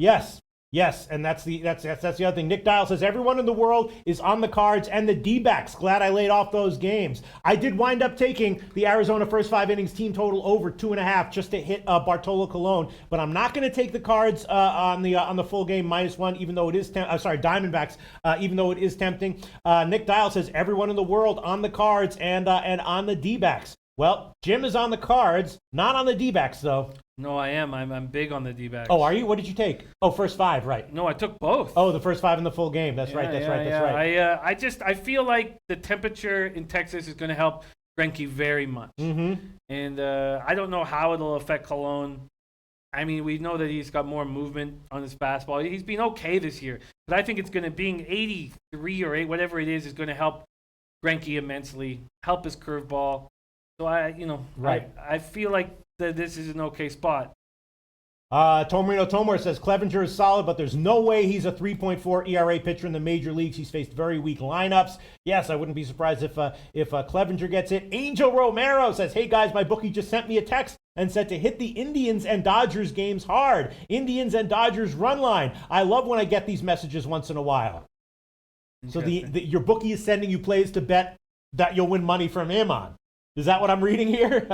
Yes, and that's the other thing. Nick Dial says everyone in the world is on the Cards and the D-backs. Glad I laid off those games. I did wind up taking the Arizona first 5 innings team total over 2.5 just to hit Bartolo Colon, but I'm not going to take the Cards on the full game -1, even though it is Diamondbacks, even though it is tempting. Nick Dial says everyone in the world on the Cards and on the D-backs. Well, Jim is on the Cards, not on the D-backs though. No, I am. I'm big on the D-backs. Oh, are you? What did you take? Oh, first 5, right. No, I took both. Oh, the first 5 in the full game. That's right. I feel like the temperature in Texas is going to help Greinke very much. And I don't know how it'll affect Cologne. I mean, we know that he's got more movement on his fastball. He's been okay this year, but I think it's going to being 83 or 8, whatever it is going to help Greinke immensely, help his curveball. So I feel like that this is an okay spot. Tomorino Tomor says Clevenger is solid, but there's no way he's a 3.4 ERA pitcher in the major leagues. He's faced very weak lineups. Yes, I wouldn't be surprised if Clevenger gets it. Angel Romero says, hey guys, my bookie just sent me a text and said to hit the Indians and Dodgers games hard. Indians and Dodgers run line. I love when I get these messages once in a while. So your bookie is sending you plays to bet that you'll win money from him on. Is that what I'm reading here?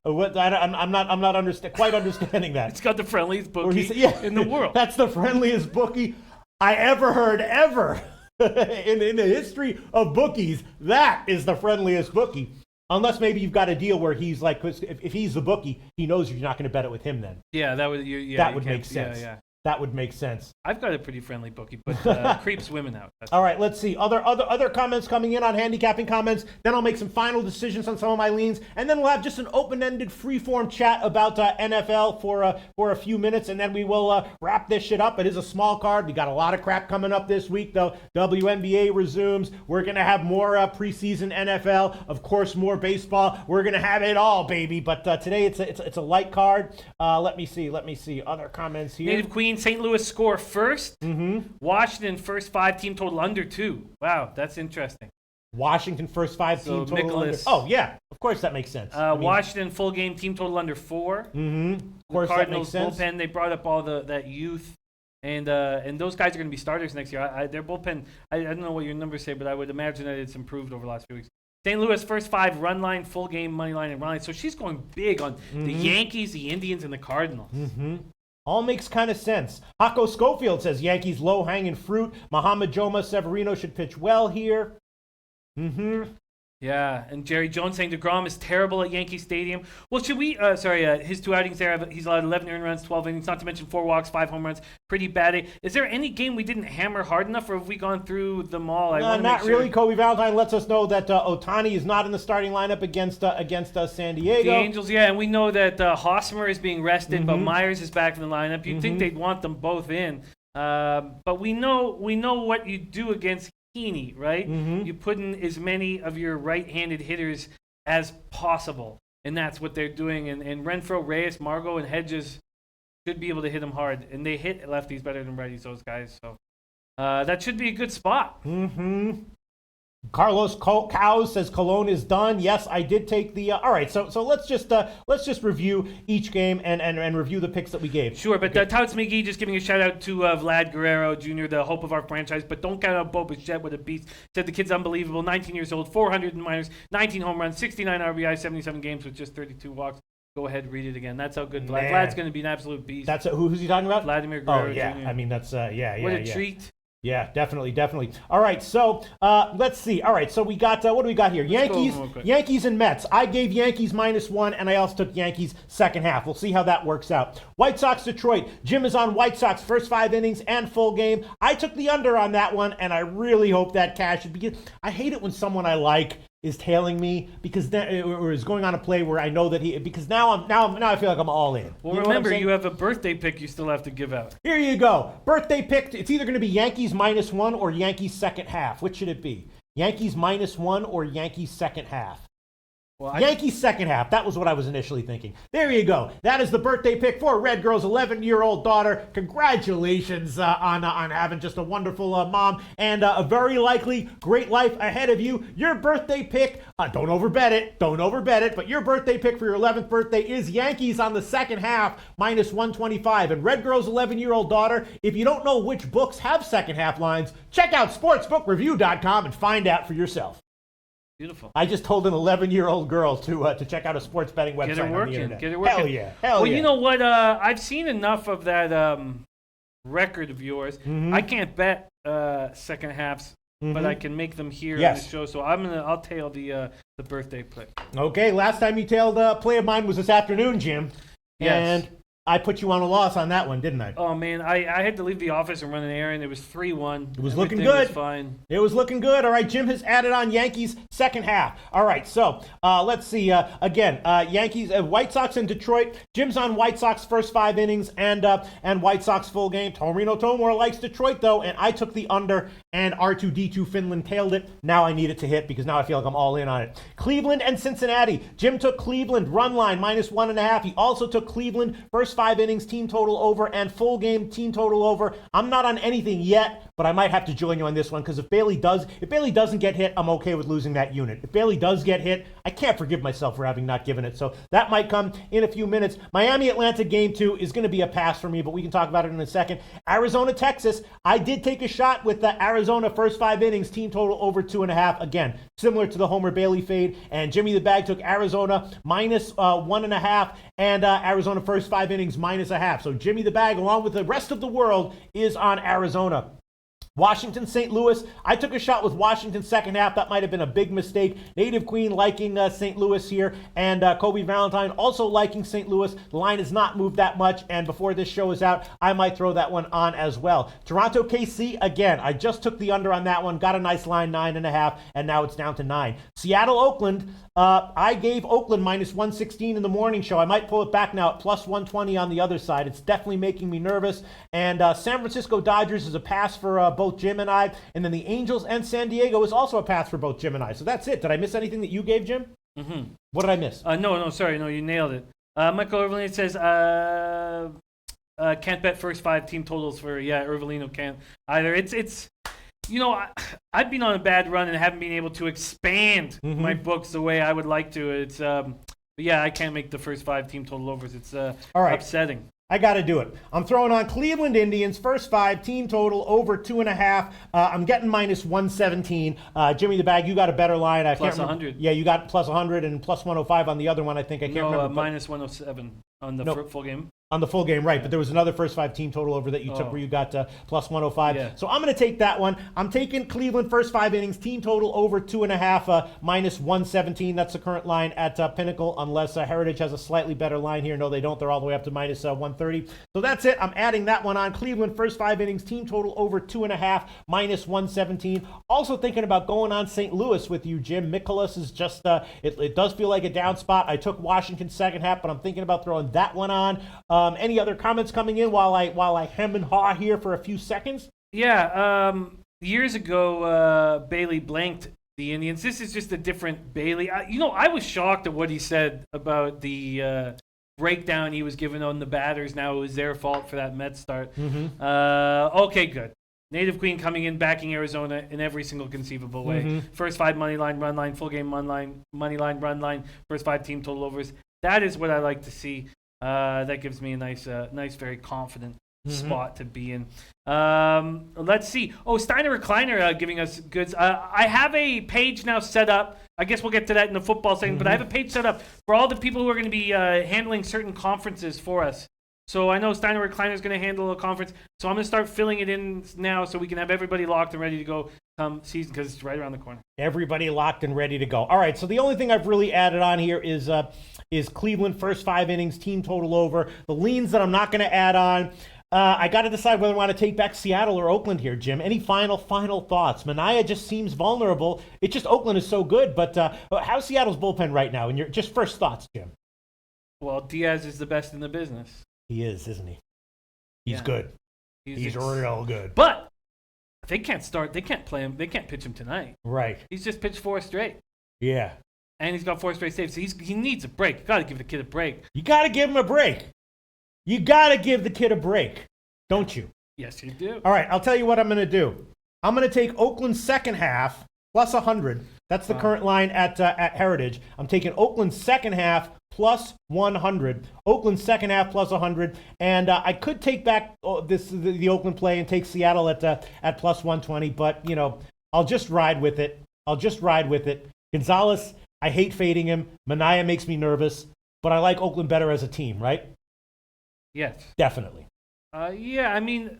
I'm not quite understanding that. It's got the friendliest bookie in the world. That's the friendliest bookie I ever heard ever in the history of bookies. That is the friendliest bookie. Unless maybe you've got a deal where he's like, if he's the bookie, he knows you're not going to bet it with him. Then that would make sense. Yeah. That would make sense. I've got a pretty friendly bookie, but creeps women out. All right, let's see. Other comments coming in on handicapping comments. Then I'll make some final decisions on some of my leans, and then we'll have just an open-ended, free-form chat about NFL for a few minutes, and then we will wrap this shit up. It is a small card. We got a lot of crap coming up this week, though. WNBA resumes. We're gonna have more preseason NFL, of course, more baseball. We're gonna have it all, baby. But today it's a light card. Let me see. Other comments here. Native Queen. St. Louis score first. Washington first 5, team total under 2. Wow, that's interesting. Washington first 5, team total Nicholas. under. Oh yeah, of course that makes sense. Washington full game, team total under 4. Of course the Cardinals that makes sense. Bullpen. They brought up all that youth, and those guys are going to be starters next year. Their bullpen. I don't know what your numbers say, but I would imagine that it's improved over the last few weeks. St. Louis first 5, run line, full game, money line, and run line. So she's going big on the Yankees, the Indians, and the Cardinals. All makes kind of sense. Hako Schofield says Yankees low-hanging fruit. Muhammad Joma Severino should pitch well here. Yeah, and Jerry Jones saying DeGrom is terrible at Yankee Stadium. Well, should we, his 2 outings there, he's allowed 11 earned runs, 12 innings, not to mention 4 walks, 5 home runs. Pretty bad day. Is there any game we didn't hammer hard enough, or have we gone through them all? Not really. Kobe Valentine lets us know that Ohtani is not in the starting lineup against San Diego. The Angels, yeah, and we know that Hosmer is being rested, but Myers is back in the lineup. You'd think they'd want them both in. But we know what you do against Heaney, right? You put in as many of your right-handed hitters as possible, and that's what they're doing. And Renfroe, Reyes, Margot, and Hedges should be able to hit them hard, and they hit lefties better than righties, those guys. So that should be a good spot. Carlos Cows says Cologne is done. Yes, I did take the. All right, so let's just review each game and review the picks that we gave. Sure, but Touts McGee just giving a shout out to Vlad Guerrero Jr., the hope of our franchise. But don't count out Bo Bichette with a beast. Said the kid's unbelievable. 19 years old, 400 minors, 19 home runs, 69 RBI, 77 games with just 32 walks. Go ahead, read it again. That's how good Vlad's going to be, an absolute beast. That's who's he talking about? Vladimir Guerrero Jr. I mean that's What a treat. Yeah, definitely. All right, so let's see. All right, so we got what do we got here? Yankees and Mets. I gave Yankees -1, and I also took Yankees second half. We'll see how that works out. White Sox Detroit. Jim is on White Sox first 5 innings and full game. I took the under on that one, and I really hope that cashes because I hate it when someone I like is tailing me because or is going on a play where I know that because now I feel like I'm all in. Well, remember you have a birthday pick you still have to give out. Here you go. Birthday pick. It's either going to be Yankees -1 or Yankees second half. Which should it be? Yankees -1 or Yankees second half? Well, Yankees second half. That was what I was initially thinking. There you go. That is the birthday pick for Red Girl's 11-year-old daughter. Congratulations on having just a wonderful mom and a very likely great life ahead of you. Your birthday pick, don't overbet it, but your birthday pick for your 11th birthday is Yankees on the second half, -125. And Red Girl's 11-year-old daughter, if you don't know which books have second half lines, check out sportsbookreview.com and find out for yourself. Beautiful. I just told an 11-year-old girl to check out a sports betting website on the internet. Get her working. Hell yeah. Well, you know what? I've seen enough of that record of yours. I can't bet second halves, but I can make them here on the show. So I'll tail the birthday play. Okay. Last time you tailed play of mine was this afternoon, Jim. Yes. And I put you on a loss on that one, didn't I? Oh man, I had to leave the office and run an errand. It was 3-1. It was looking Everything good. was fine. It was looking good. All right, Jim has added on Yankees second half. All right, so let's see. Again, Yankees, White Sox in Detroit. Jim's on White Sox first 5 innings and White Sox full game. Torino Tomor likes Detroit though, and I took the under, and R2D2 Finland tailed it. Now I need it to hit because now I feel like I'm all in on it. Cleveland and Cincinnati. Jim took Cleveland run line -1.5. He also took Cleveland first 5 innings team total over and full game team total over. I'm not on anything yet, but I might have to join you on this one because if Bailey doesn't get hit, I'm okay with losing that unit. If Bailey does get hit, I can't forgive myself for having not given it. So that might come in a few minutes. Miami Atlanta game 2 is going to be a pass for me, but we can talk about it in a second. Arizona Texas. I did take a shot with the Arizona first 5 innings team total over 2.5. Again, similar to the Homer Bailey fade. And Jimmy the Bag took Arizona -1.5 and Arizona first 5 innings -0.5. So Jimmy the Bag, along with the rest of the world, is on Arizona. Washington, St. Louis. I took a shot with Washington second half. That might have been a big mistake. Native Queen liking St. Louis here, and Kobe Valentine also liking St. Louis. The line has not moved that much, and before this show is out, I might throw that one on as well. Toronto, KC, again, I just took the under on that one. Got a nice line, 9.5, and now it's down to 9. Seattle, Oakland. I gave Oakland -116 in the morning show. I might pull it back now at +120 on the other side. It's definitely making me nervous. And San Francisco Dodgers is a pass for both Jim and I. And then the Angels and San Diego is also a pass for both Jim and I. So that's it. Did I miss anything that you gave, Jim? Mm-hmm. What did I miss? No, sorry. No, you nailed it. Michael Irvine says, can't bet first 5 team totals for, Irvelino can't either. It's I've been on a bad run and haven't been able to expand my books the way I would like to. It's I can't make the first 5 team total overs. It's all right. Upsetting. I got to do it. I'm throwing on Cleveland Indians first 5 team total over 2.5. I'm getting -117. Jimmy the Bag, you got a better line. I Plus can't 100. Yeah, you got +100 and +105 on the other one. I think I can't remember. -107 on the full game. On the full game, right. But there was another first 5 team total over that you took where you got +105. Yeah. So I'm going to take that one. I'm taking Cleveland first 5 innings team total over 2.5, -117. That's the current line at Pinnacle, unless Heritage has a slightly better line here. No, they don't. They're all the way up to -130. So that's it. I'm adding that one on. Cleveland first 5 innings team total over 2.5, -117. Also thinking about going on St. Louis with you, Jim. Mikolas is just, it does feel like a down spot. I took Washington second half, but I'm thinking about throwing that one on. Any other comments coming in while I hem and haw here for a few seconds? Yeah, years ago, Bailey blanked the Indians. This is just a different Bailey. I was shocked at what he said about the breakdown he was given on the batters. Now it was their fault for that Mets start. Okay, good. Native Queen coming in, backing Arizona in every single conceivable way. First 5 money line, run line, full game money line, run line. First 5 team total overs. That is what I like to see. That gives me a nice, very confident spot to be in. Let's see. Oh, Steiner Recliner giving us goods. I have a page now set up. I guess we'll get to that in the football segment, but I have a page set up for all the people who are going to be handling certain conferences for us. So I know Steiner Recliner is going to handle a conference, so I'm going to start filling it in now so we can have everybody locked and ready to go come season because it's right around the corner. Everybody locked and ready to go. All right, so the only thing I've really added on here is Cleveland first 5 innings, team total over. The leans that I'm not going to add on, I got to decide whether I want to take back Seattle or Oakland here, Jim. Any final thoughts? Mania just seems vulnerable. It's just Oakland is so good, but how's Seattle's bullpen right now? And your just first thoughts, Jim. Well, Diaz is the best in the business. He is, isn't he? He's good. He's real good. But they can't start. They can't play him. They can't pitch him tonight. Right. He's just pitched 4 straight. Yeah. And he's got 4 straight saves. So he needs a break. You got to give the kid a break. You got to give him a break. You got to give the kid a break, don't you? Yes, you do. All right. I'll tell you what I'm going to do. I'm going to take Oakland's second half plus 100. That's the current line at Heritage. I'm taking Oakland's second half plus 100. Oakland's second half plus 100. And I could take back the Oakland play and take Seattle at plus 120. But, I'll just ride with it. Gonzalez, I hate fading him. Mania makes me nervous. But I like Oakland better as a team, right? Yes. Definitely. Yeah, I mean,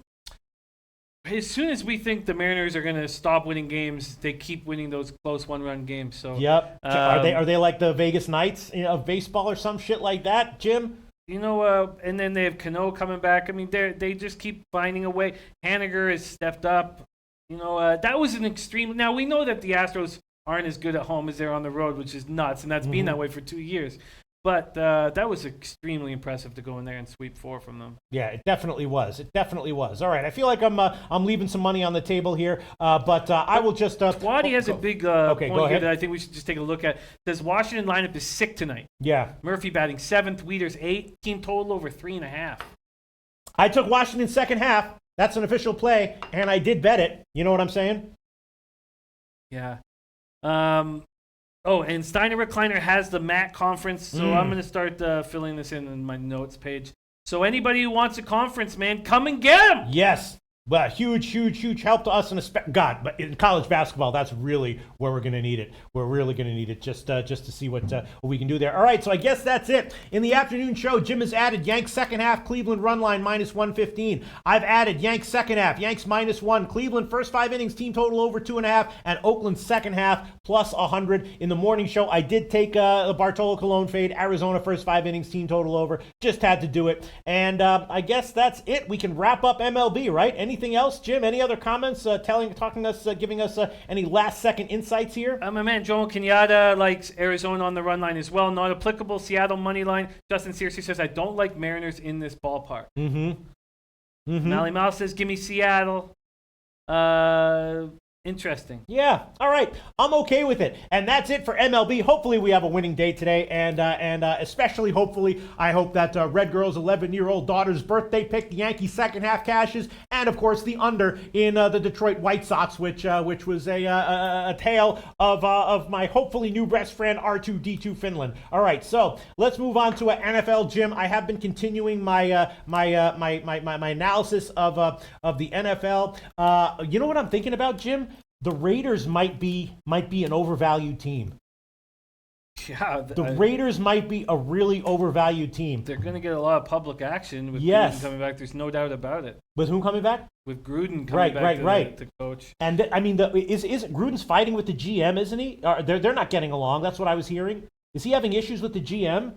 as soon as we think the Mariners are going to stop winning games, they keep winning those close one-run games. So, yep. Are they like the Vegas Knights of baseball or some shit like that, Jim? and then they have Cano coming back. I mean, they just keep finding a way. Haniger has stepped up. That was an extreme. Now, we know that the Astros aren't as good at home as they're on the road, which is nuts, and that's been that way for 2 years. But that was extremely impressive to go in there and sweep 4 from them. Yeah, it definitely was. It definitely was. All right, I feel like I'm leaving some money on the table here, but I will just. Waddy has a big okay, point go here ahead. that I think we should just take a look at. It says Washington lineup is sick tonight. Yeah. Murphy batting 7th, Wieters 8th, team total over 3.5. I took Washington second half. That's an official play, and I did bet it. You know what I'm saying? Yeah. And Steiner Recliner has the MAC conference, so I'm going to start filling this in my notes page. So anybody who wants a conference, man, come and get them. Yes. But huge help to us but in college basketball, that's really where we're going to need it. We're really going to need it just to see what we can do there. All right, so I guess that's it. In the afternoon show, Jim has added Yanks second half, Cleveland run line -115. I've added Yanks second half, Yanks -1, Cleveland first 5 innings, team total over 2.5, and Oakland second half +100. In the morning show, I did take the Bartolo Colon fade, Arizona first 5 innings, team total over. Just had to do it. And I guess that's it. We can wrap up MLB, right? Anything else, Jim? Any other comments? Giving us any last-second insights here? My man Joel Kenyatta likes Arizona on the run line as well. Not applicable. Seattle money line. Justin Searcy says, I don't like Mariners in this ballpark. Mally Mouse says, give me Seattle. Interesting. Yeah. All right. I'm okay with it. And that's it for MLB. Hopefully we have a winning day today. And especially hopefully, I hope that Red Girl's 11-year-old daughter's birthday pick, the Yankees second half cashes, and of course the under in the Detroit White Sox, which was a tale of my hopefully new best friend R2D2 Finland. All right. So let's move on to an NFL, Jim. I have been continuing my my analysis of the NFL. You know what I'm thinking about, Jim? The Raiders might be an overvalued team. Yeah, the Raiders might be a really overvalued team. They're going to get a lot of public action with Gruden coming back. There's no doubt about it. With whom coming back? With Gruden coming back to coach. And I mean, is Gruden's fighting with the GM, isn't he? They're not getting along. That's what I was hearing. Is he having issues with the GM?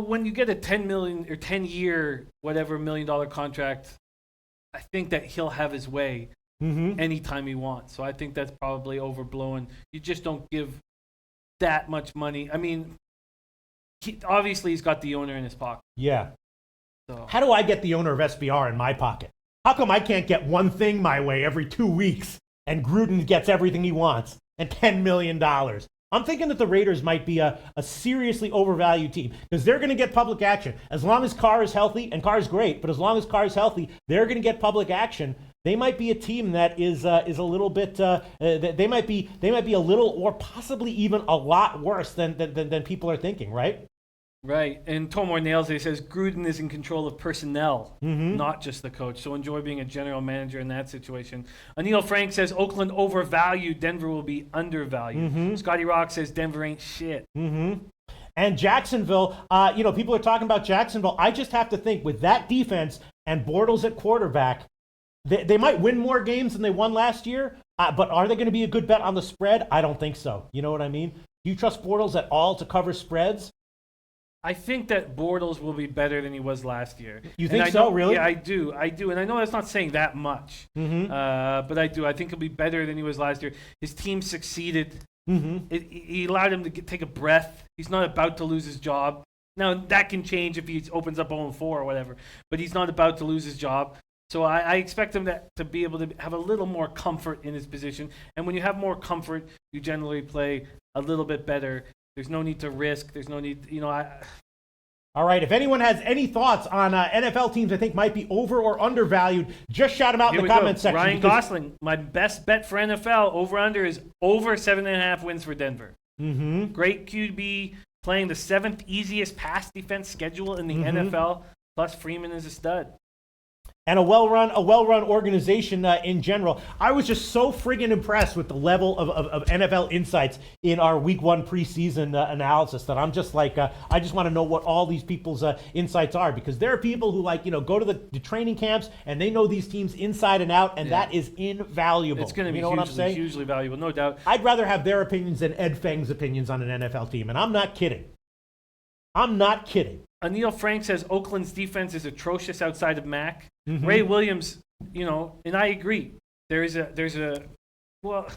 When you get a $10 million or 10-year whatever $1 million contract, I think that he'll have his way. Anytime he wants. So I think that's probably overblown. You just don't give that much money. I mean, obviously he's got the owner in his pocket. Yeah. So. How do I get the owner of SBR in my pocket? How come I can't get one thing my way every 2 weeks and Gruden gets everything he wants and $10 million? I'm thinking that the Raiders might be a seriously overvalued team because they're going to get public action. As long as Carr is healthy, and Carr is great, but as long as Carr is healthy, they're going to get public action. They might be a team that is a little bit. They might be a little, or possibly even a lot worse than people are thinking. Right. Right. And Tomor nails it. He says Gruden is in control of personnel, not just the coach. So enjoy being a general manager in that situation. Anil Frank says Oakland overvalued. Denver will be undervalued. Scotty Rock says Denver ain't shit. And Jacksonville, people are talking about Jacksonville. I just have to think with that defense and Bortles at quarterback, they might win more games than they won last year. But are they going to be a good bet on the spread? I don't think so. You know what I mean? Do you trust Bortles at all to cover spreads? I think that Bortles will be better than he was last year. You think so, really? Yeah, I do. And I know that's not saying that much, but I do. I think he'll be better than he was last year. His team succeeded. He allowed him to take a breath. He's not about to lose his job. Now, that can change if he opens up 0-4 or whatever, but he's not about to lose his job. So I expect him to be able to have a little more comfort in his position. And when you have more comfort, you generally play a little bit better. There's no need to risk. There's no need, All right, if anyone has any thoughts on NFL teams I think might be over or undervalued, just shout them out in the comments section. Ryan Gosling, my best bet for NFL over-under is over 7.5 wins for Denver. Great QB, playing the 7th easiest pass defense schedule in the NFL, plus Freeman is a stud. And a well-run organization in general. I was just so friggin' impressed with the level of NFL insights in our Week 1 preseason analysis that I'm just like, I just want to know what all these people's insights are, because there are people who go to the training camps and they know these teams inside and out, and that is invaluable. It's going to be hugely valuable, no doubt. I'd rather have their opinions than Ed Feng's opinions on an NFL team, and I'm not kidding. Anil Frank says Oakland's defense is atrocious outside of Mac. Mm-hmm. Ray Williams, and I agree. There's a. Well,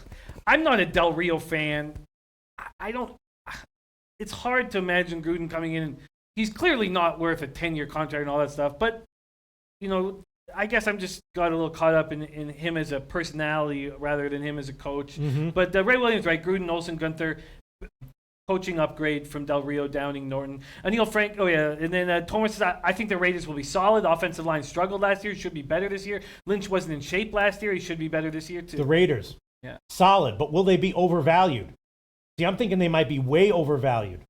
I'm not a Del Rio fan. I don't. It's hard to imagine Gruden coming in. He's clearly not worth a 10-year contract and all that stuff. But, I guess I'm just got a little caught up in him as a personality rather than him as a coach. Mm-hmm. But Ray Williams, right? Gruden, Olsen, Gunther, coaching upgrade from Del Rio, Downing, Norton. Anil Frank, oh yeah. And then Thomas says, I think the Raiders will be solid. Offensive line struggled last year. Should be better this year. Lynch wasn't in shape last year. He should be better this year too. The Raiders. Yeah. Solid, but will they be overvalued? See, I'm thinking they might be way overvalued.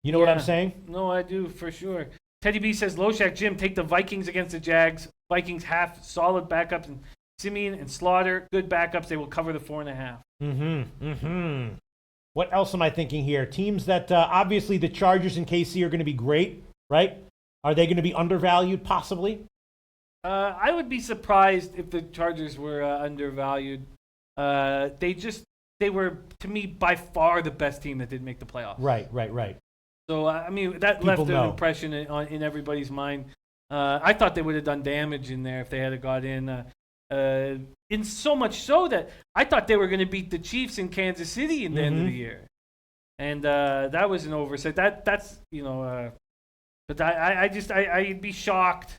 You know what I'm saying? No, I do, for sure. Teddy B says, Loshak, Jim, take the Vikings against the Jags. Vikings have solid backups, and Simeon and Slaughter, good backups. They will cover the 4.5. What else am I thinking here? Teams that, obviously the Chargers and KC are going to be great, right? Are they going to be undervalued, possibly? I would be surprised if the Chargers were undervalued. They were, to me, by far the best team that didn't make the playoffs. Right. So, that People left an know. impression in everybody's mind. I thought they would have done damage in there if they had got in. In so much so that I thought they were going to beat the Chiefs in Kansas City in the end of the year. And that was an oversight. That's but I'd be shocked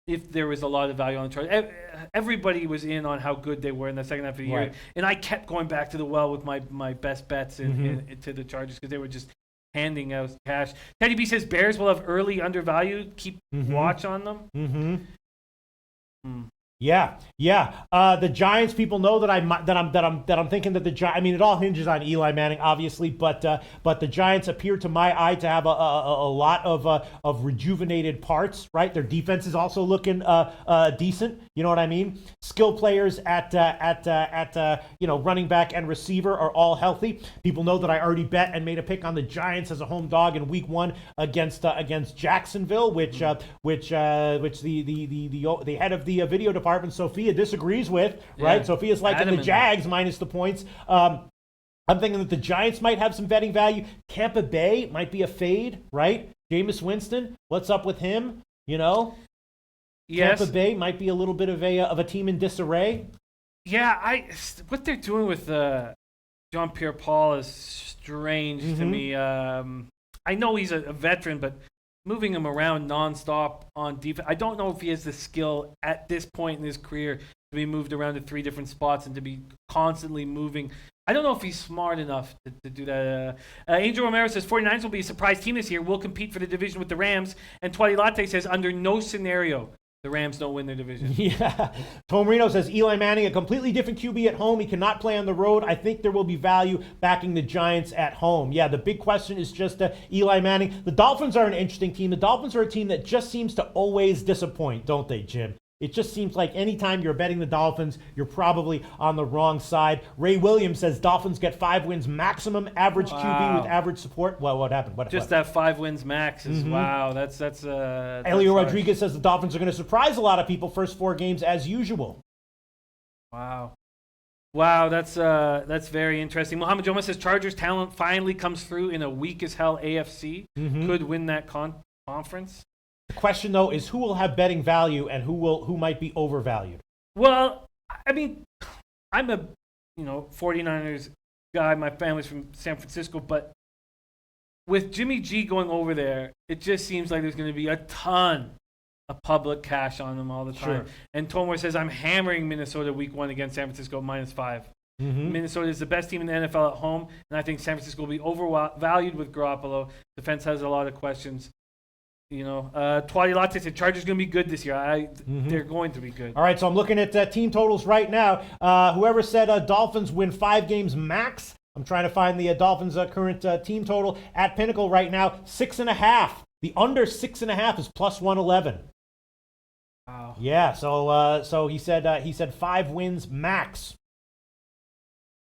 if there was a lot of value on the Chargers. Everybody was in on how good they were in the second half of the year. Right. And I kept going back to the well with my best bets to the Chargers because they were just handing out cash. Teddy B says Bears will have early undervalued. Keep watch on them. Yeah. The Giants, people know that I'm thinking that the Giants. I mean, it all hinges on Eli Manning, obviously, but the Giants appear, to my eye, to have a lot of rejuvenated parts. Right, their defense is also looking decent. You know what I mean? Skill players at running back and receiver are all healthy. People know that I already bet and made a pick on the Giants as a home dog in Week 1 against Jacksonville, which the head of the video department, Sophia, disagrees with, right? Yeah. Sophia's liking the Jags minus the points. I'm thinking that the Giants might have some betting value. Tampa Bay might be a fade, right? Jameis Winston, what's up with him? Yes. Tampa Bay might be a little bit of a team in disarray. Yeah, what they're doing with John Pierre-Paul is strange to me. I know he's a veteran, but moving him around nonstop on defense, I don't know if he has the skill at this point in his career to be moved around to 3 different spots and to be constantly moving. I don't know if he's smart enough to do that. Angel Romero says 49ers will be a surprise team this year. We'll compete for the division with the Rams. And Twatty Latte says under no scenario the Rams don't win their division. Yeah. Tom Reno says Eli Manning, a completely different QB at home. He cannot play on the road. I think there will be value backing the Giants at home. Yeah, the big question is just Eli Manning. The Dolphins are an interesting team. The Dolphins are a team that just seems to always disappoint, don't they, Jim? It just seems like anytime you're betting the Dolphins, you're probably on the wrong side. Ray Williams says Dolphins get 5 wins maximum, average QB with average support. Well, what happened? What? That 5 wins max is wow. That's Elio Rodriguez says the Dolphins are going to surprise a lot of people first 4 games as usual. Wow, that's very interesting. Mohammed Joma says Chargers talent finally comes through in a weak as hell AFC. Could win that conference. The question, though, is who will have betting value and who might be overvalued? Well, I mean, I'm a 49ers guy. My family's from San Francisco, but with Jimmy G going over there, it just seems like there's going to be a ton of public cash on them all the time. Sure. And Tomor says, I'm hammering Minnesota Week 1 against San Francisco -5. Minnesota is the best team in the NFL at home, and I think San Francisco will be overvalued with Garoppolo. Defense has a lot of questions. Twatty Latte said Chargers going to be good this year. They're going to be good. All right, so I'm looking at team totals right now. Whoever said Dolphins win 5 games max, I'm trying to find the Dolphins' current team total at Pinnacle right now, 6.5. The under 6.5 is +111. Wow. Yeah, so he said 5 wins max.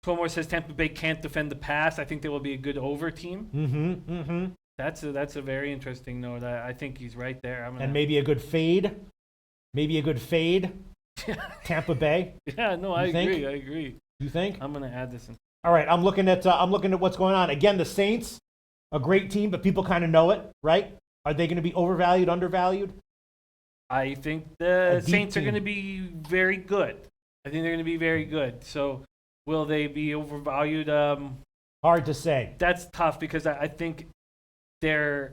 Tomor says Tampa Bay can't defend the pass. I think they will be a good over team. That's a very interesting note. I think he's right there. And maybe a good fade. Tampa Bay. Yeah, no, I agree. You think? I'm gonna add this in. All right, I'm looking at what's going on. Again, the Saints, a great team, but people kind of know it, right? Are they going to be overvalued, undervalued? I think the deep Saints are team. going to be very good. I think they're going to be very good. So will they be overvalued? Hard to say. That's tough because I think they've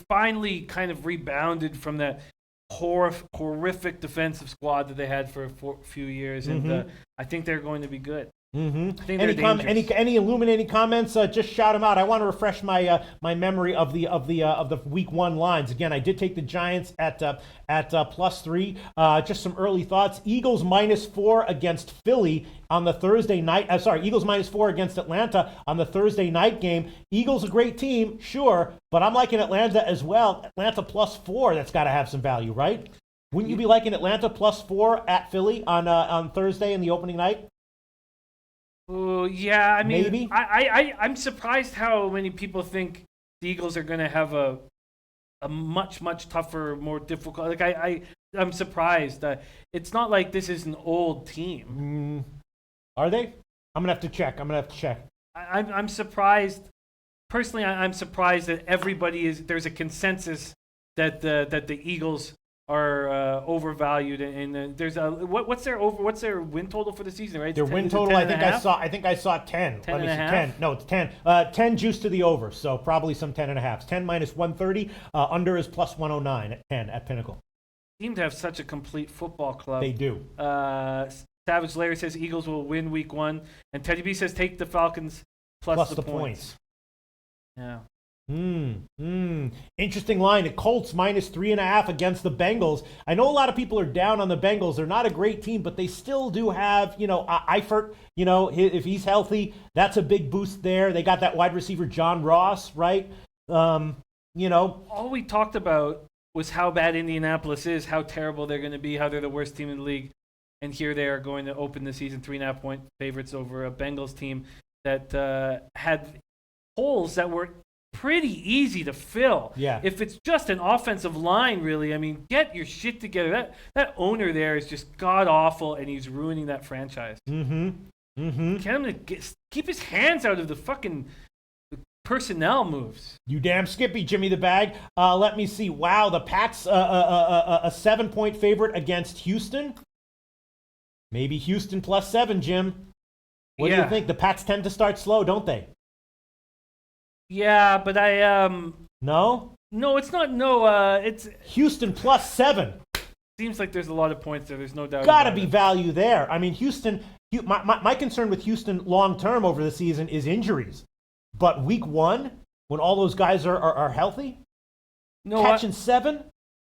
finally kind of rebounded from that horrific defensive squad that they had for a few years, and I think they're going to be good. Mm-hmm. I think they're dangerous. Any illuminating comments? Just shout them out. I want to refresh my my memory of the week 1 lines. Again, I did take the Giants at +3. Just some early thoughts. Eagles -4 against Philly on the Thursday night. Eagles -4 against Atlanta on the Thursday night game. Eagles a great team, sure, but I'm liking Atlanta as well. Atlanta +4. That's got to have some value, right? Wouldn't you be liking Atlanta +4 at Philly on Thursday in the opening night? Oh yeah, I mean, Maybe. I'm surprised how many people think the Eagles are going to have a much tougher, more difficult. Like I'm surprised. It's not like this is an old team. Are they? I'm gonna have to check. I'm surprised. Personally, I'm surprised that there's a consensus that the Eagles are overvalued, and there's what's their win total for the season, right? Their win total, I think I saw 10. 10 and a half? 10. No, it's 10. 10 juice to the over, so probably some 10 and a half. 10 minus 130. Under is +109 at 10 at Pinnacle. Seem to have such a complete football club. They do. Savage Larry says Eagles will win week 1, and Teddy B says take the Falcons plus the points. Yeah. Interesting line. The Colts -3.5 against the Bengals. I know a lot of people are down on the Bengals. They're not a great team, but they still do have, Eifert, if he's healthy, that's a big boost there. They got that wide receiver, John Ross, right? All we talked about was how bad Indianapolis is, how terrible they're going to be, how they're the worst team in the league. And here they are going to open the season 3.5-point favorites over a Bengals team that had holes that were pretty easy to fill. Yeah. If it's just an offensive line, really, I mean, get your shit together. That owner there is just god awful, and he's ruining that franchise. Get him to keep his hands out of the fucking personnel moves. You damn Skippy, Jimmy the Bag. Let me see. Wow, the Pats a 7-point favorite against Houston. Maybe Houston +7, Jim. What do you think? The Pats tend to start slow, don't they? Yeah, but No? No, it's not. No, it's Houston +7. Seems like there's a lot of points there. There's no doubt. Gotta be value there. I mean, Houston. My concern with Houston long term over the season is injuries. But week 1, when all those guys are healthy, catching 7.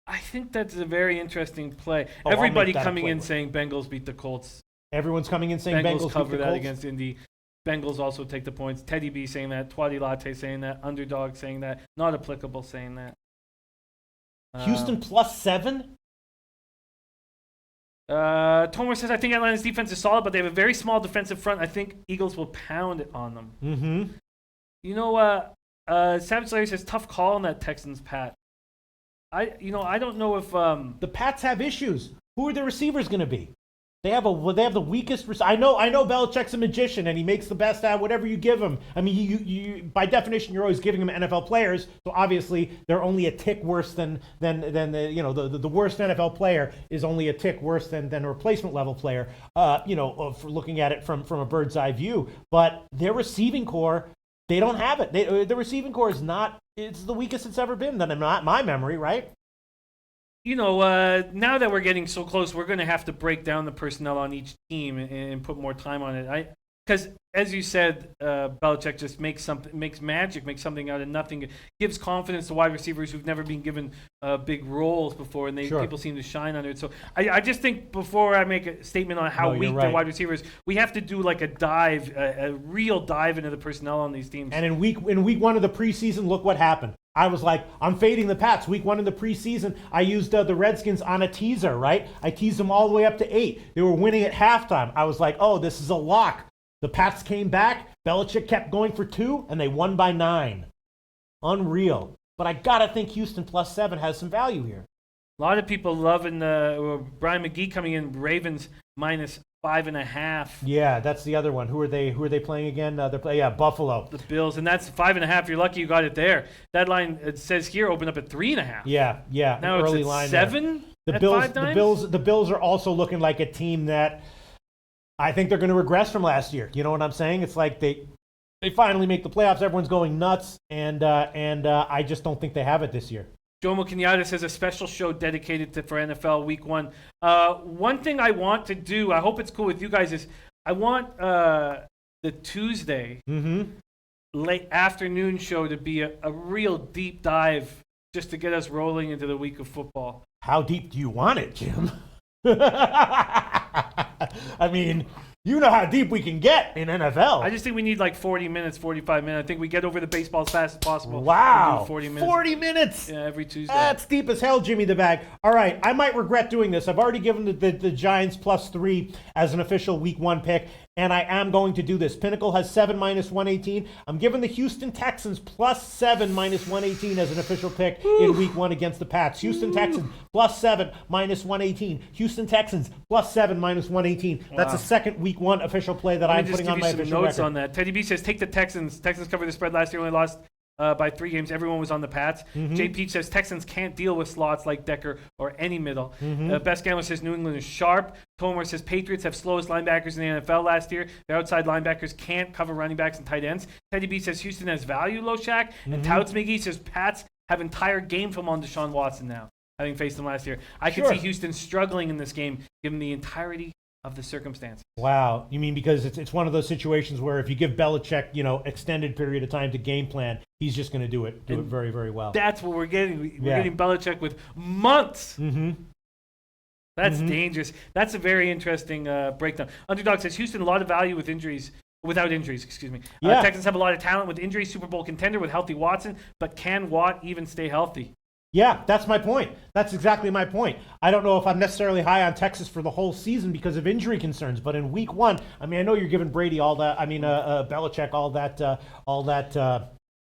I think that's a very interesting play. Oh, Everybody coming in saying Bengals beat the Colts. Everyone's coming in saying Bengals cover beat the that Colts. against Indy. Bengals also take the points. Teddy B saying that. Twatty Latte saying that. Underdog saying that. Not applicable saying that. Houston +7. Tomer says, I think Atlanta's defense is solid, but they have a very small defensive front. I think Eagles will pound it on them. Savage Larry says, tough call on that Texans Pat. I don't know if the Pats have issues. Who are the receivers going to be? They have the weakest. I know Belichick's a magician and he makes the best out of whatever you give him. I mean, you by definition you're always giving him NFL players, so obviously they're only a tick worse than the worst NFL player is only a tick worse than a replacement level player. For looking at it from a bird's eye view, but their receiving core, they don't have it. The receiving core is not. It's the weakest it's ever been. In my memory, right? Now that we're getting so close, we're going to have to break down the personnel on each team and put more time on it. Because as you said, Belichick just makes magic, makes something out of nothing. It gives confidence to wide receivers who've never been given big roles before, and people seem to shine under it. So I just think before I make a statement on how weak the wide receivers, we have to do like a real dive into the personnel on these teams. And in week 1 of the preseason, look what happened. I was like, I'm fading the Pats. Week 1 of the preseason, I used the Redskins on a teaser, right? I teased them all the way up to 8. They were winning at halftime. I was like, oh, this is a lock. The Pats came back. Belichick kept going for 2, and they won by 9. Unreal. But I got to think Houston +7 has some value here. A lot of people loving Brian McGee coming in, Ravens -5.5. Yeah, that's the other one. Who are they playing again? Buffalo. The Bills, and that's 5.5. You're lucky you got it there. That line, it says here, opened up at 3.5. Yeah. Now early it's at line 7. The at Bills, 5 times? the Bills are also looking like a team that I think they're going to regress from last year. You know what I'm saying? It's like they finally make the playoffs. Everyone's going nuts, and I just don't think they have it this year. Jomo Kenyatta says a special show dedicated for NFL Week 1. One thing I want to do, I hope it's cool with you guys, is I want the Tuesday late afternoon show to be a real deep dive just to get us rolling into the week of football. How deep do you want it, Jim? I mean, you know how deep we can get in NFL. I just think we need like 40 minutes, 45 minutes. I think we get over the baseball as fast as possible. Wow. We'll do 40 minutes. 40 minutes. Yeah, every Tuesday. That's deep as hell, Jimmy the Bag. All right, I might regret doing this. I've already given the Giants +3 as an official Week 1 pick, and I am going to do this. Pinnacle has 7 -118. I'm giving the Houston Texans +7 -118 as an official pick in Week 1 against the Pats. Houston Texans +7 -118. Houston Texans +7 -118. That's a second Week 1 official play that I'm putting on my official notes record. on that. Teddy B says take the Texans. Texans covered the spread last year, only lost by 3 games. Everyone was on the Pats. Jay Peach says Texans can't deal with slots like Decker or any middle. Best Gambler says New England is sharp. Tomer says Patriots have slowest linebackers in the NFL last year. Their outside linebackers can't cover running backs and tight ends. Teddy B says Houston has value, Loshak. And Touts McGee says Pats have entire game film on Deshaun Watson now, having faced him last year. I could see Houston struggling in this game given the entirety of the circumstance. Wow. You mean because it's one of those situations where if you give Belichick, extended period of time to game plan, he's just going to do it very, very well. That's what we're getting. We're getting Belichick with months. That's dangerous. That's a very interesting breakdown. Underdog says Houston, a lot of value with injuries. Without injuries, excuse me. Texans have a lot of talent with injuries. Super Bowl contender with healthy Watson, but can Watt even stay healthy? Yeah, that's my point. That's exactly my point. I don't know if I'm necessarily high on Texas for the whole season because of injury concerns, but in Week 1, I mean, I know you're giving Brady all that. I mean, Belichick all that.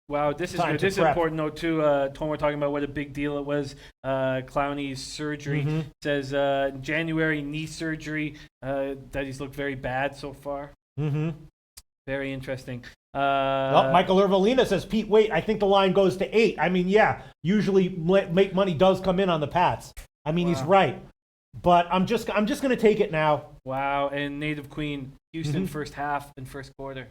Wow, this is good. This is an important note too. Tom, we're talking about what a big deal it was. Clowney's surgery says January knee surgery that he's looked very bad so far. Very interesting. Michael Irvalina says, Pete, wait, I think the line goes to 8. I mean, yeah, usually make money does come in on the Pats. I mean, he's right. But I'm just going to take it now. Wow, and Native Queen, Houston first half and first quarter.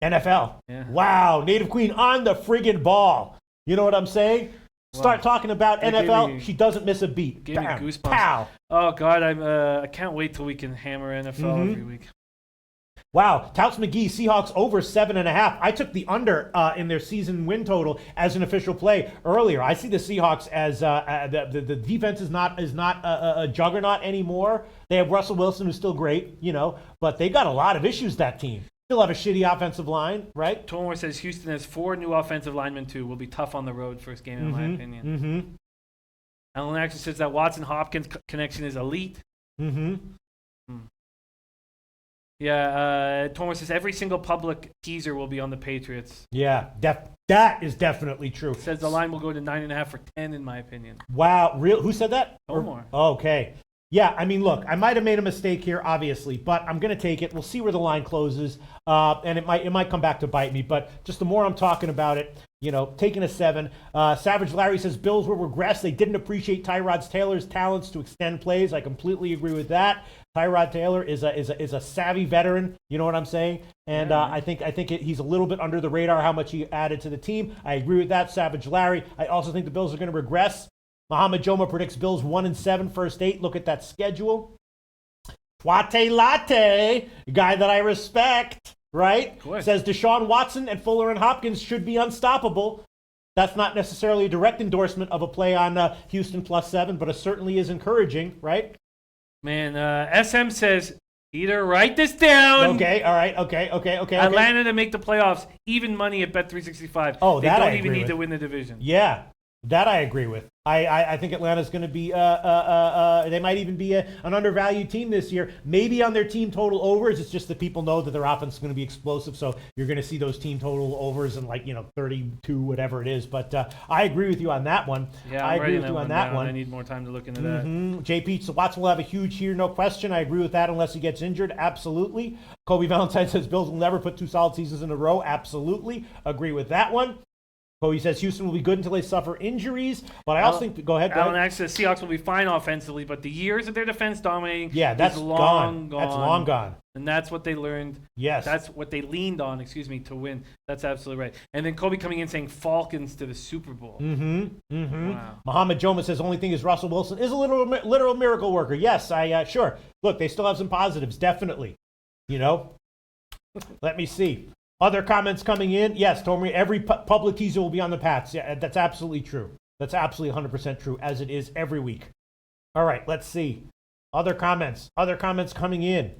NFL. Yeah. Wow, Native Queen on the friggin' ball. You know what I'm saying? Start talking about NFL, she doesn't miss a beat. Give me goosebumps. Pow. Oh, God, I can't wait till we can hammer NFL every week. Wow, Touts McGee, Seahawks over 7.5. I took the under in their season win total as an official play earlier. I see the Seahawks as the defense is not a juggernaut anymore. They have Russell Wilson, who's still great, but they got a lot of issues. That team still have a shitty offensive line, right? Tomor says Houston has 4 new offensive linemen too. Will be tough on the road first game, in my opinion. Alan Axel says that Watson Hopkins connection is elite. Yeah, Thomas says every single public teaser will be on the Patriots. Yeah, that is definitely true. Says the line will go to 9.5 for 10, in my opinion. Wow, real? Who said that? Omar. Okay. Yeah, I mean, look, I might have made a mistake here, obviously, but I'm going to take it. We'll see where the line closes, and it might come back to bite me. But just the more I'm talking about it, taking a 7. Savage Larry says Bills will regress. They didn't appreciate Tyrod Taylor's talents to extend plays. I completely agree with that. Tyrod Taylor is a savvy veteran. You know what I'm saying? And I think he's a little bit under the radar how much he added to the team. I agree with that, Savage Larry. I also think the Bills are going to regress. Muhammad Joma predicts Bills 1-7 first 8. Look at that schedule. Twate Latte, a guy that I respect, right? Says Deshaun Watson and Fuller and Hopkins should be unstoppable. That's not necessarily a direct endorsement of a play on Houston +7, but it certainly is encouraging, right? Man, SM says, either write this down. Okay, all right, okay. Atlanta to make the playoffs, even money at Bet365. Oh, they that don't I even agree need with. to win the division. Yeah. That I agree with. I think Atlanta's going to be, they might even be an undervalued team this year. Maybe on their team total overs, it's just that people know that their offense is going to be explosive. So you're going to see those team total overs in 32, whatever it is. But I agree with you on that one. Yeah, I agree with you on that one. I need more time to look into that. JP, so Watson will have a huge year, no question. I agree with that unless he gets injured. Absolutely. Kobe Valentine says Bills will never put 2 solid seasons in a row. Absolutely. Agree with that one. Kobe says Houston will be good until they suffer injuries, but I also think. Go ahead. Alan actually says Seahawks will be fine offensively, but the years of their defense dominating, that's long gone. That's long gone. And that's what they learned. Yes. That's what they leaned on. To win. That's absolutely right. And then Kobe coming in saying Falcons to the Super Bowl. Wow. Muhammad Joma says only thing is Russell Wilson is a literal miracle worker. Yes, I sure. Look, they still have some positives, definitely. Let me see. Other comments coming in. Yes, Tommy, every public teaser will be on the Pats. Yeah, that's absolutely true. That's absolutely 100% true, as it is every week. All right, let's see. Other comments coming in.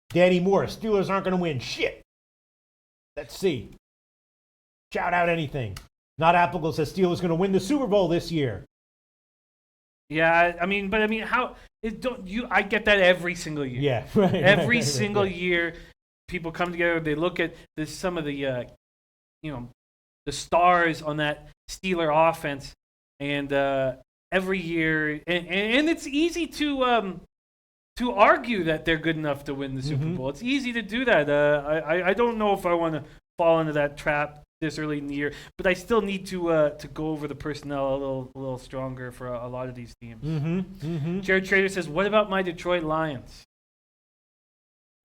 Danny Moore, Steelers aren't going to win. Shit. Let's see. Shout out anything. Not Applegle says Steelers going to win the Super Bowl this year. Yeah, how? I get that every single year. Yeah, right. Every single year. People come together. They look at some of the, the stars on that Steeler offense, and every year, and it's easy to argue that they're good enough to win the Super Bowl. It's easy to do that. I don't know if I want to fall into that trap this early in the year, but I still need to go over the personnel a little stronger for a lot of these teams. Jared Trader says, "What about my Detroit Lions?"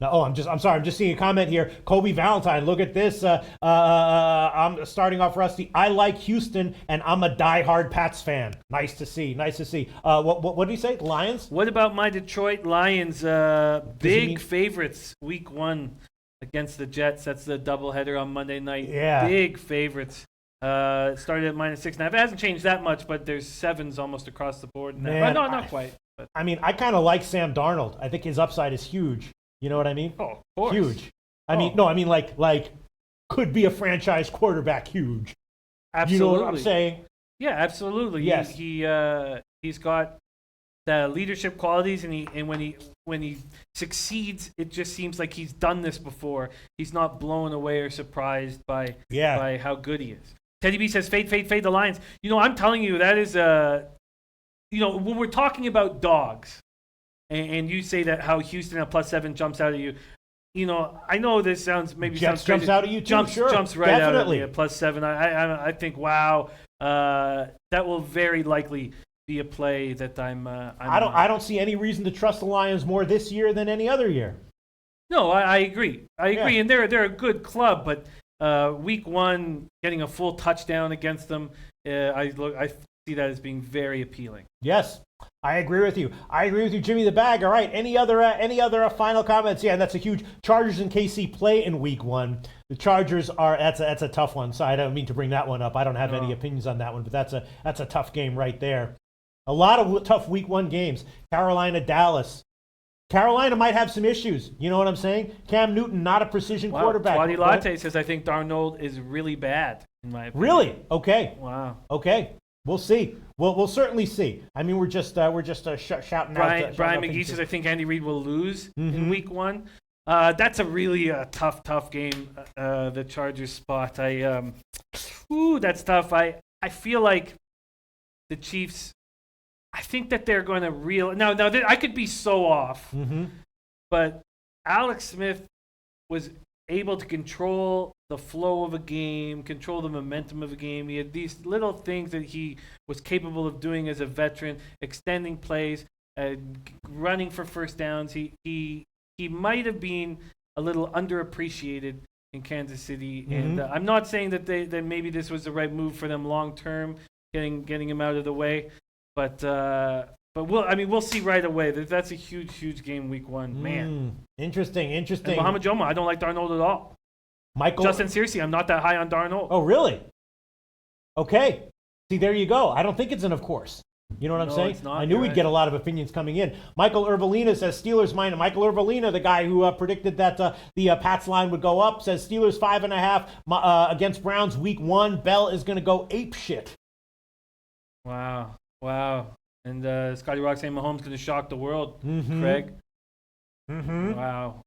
I'm sorry. I'm just seeing a comment here. Kobe Valentine, look at this. I'm starting off rusty. I like Houston, and I'm a diehard Pats fan. Nice to see. What did he say? Lions? What about my Detroit Lions? Big favorites, week 1 against the Jets. That's the doubleheader on Monday night. Yeah. Big favorites. Started at -6.5. It hasn't changed that much, but there's 7s almost across the board now. Man, no, not quite. But. I kind of like Sam Darnold. I think his upside is huge. You know what I mean? Oh, of course. Huge. Like could be a franchise quarterback. Huge. Absolutely. You know what I'm saying? Yeah, absolutely. Yes. He's got the leadership qualities, and when he succeeds, it just seems like he's done this before. He's not blown away or surprised by how good he is. Teddy B says, fade the Lions. I'm telling you, that is when we're talking about dogs. And you say that how Houston at +7 jumps out at you. I know this sounds Jets jumps out at you too. Jumps right Definitely. out at me at +7. I think wow, that will very likely be a play that I don't see any reason to trust the Lions more this year than any other year. No, I agree. And they're a good club, but week 1 getting a full touchdown against them, I see that as being very appealing. Yes. I agree with you. Jimmy the Bag. All right. Any other final comments? Yeah, and that's a huge Chargers and KC play in week 1. The Chargers that's a tough one. So I don't mean to bring that one up. I don't have any opinions on that one, but that's a tough game right there. A lot of tough week 1 games. Carolina, Dallas. Carolina might have some issues. You know what I'm saying? Cam Newton, not a precision quarterback. Twadi Latte says I think Darnold is really bad in my opinion. Really? Okay. Wow. Okay. We'll see. We'll certainly see. We're just shouting out. Brian McGee says I think Andy Reid will lose in week 1. That's a really tough game. The Chargers spot. That's tough. I feel like the Chiefs. I think that they're going to now. I could be so off, but Alex Smith was able to control the flow of a game, control the momentum of a game. He had these little things that he was capable of doing as a veteran, extending plays, running for first downs. He might have been a little underappreciated in Kansas City, and I'm not saying that that maybe this was the right move for them long term, getting him out of the way, but we'll see right away. That's a huge game week 1, man. Interesting. And Mohamed Joma, I don't like Darnold at all. Justin Searcy, I'm not that high on Darnold. Oh, really? Okay. See, there you go. I don't think it's an of course. You know what I'm saying? It's not. I knew we'd get a lot of opinions coming in. Michael Urbalina says Steelers minus. Michael Urbalina, the guy who predicted that the Pats line would go up, says Steelers 5.5 against Browns week 1. Bell is going to go ape shit. Wow. And Scotty Rock saying Mahomes going to shock the world, Craig. Wow.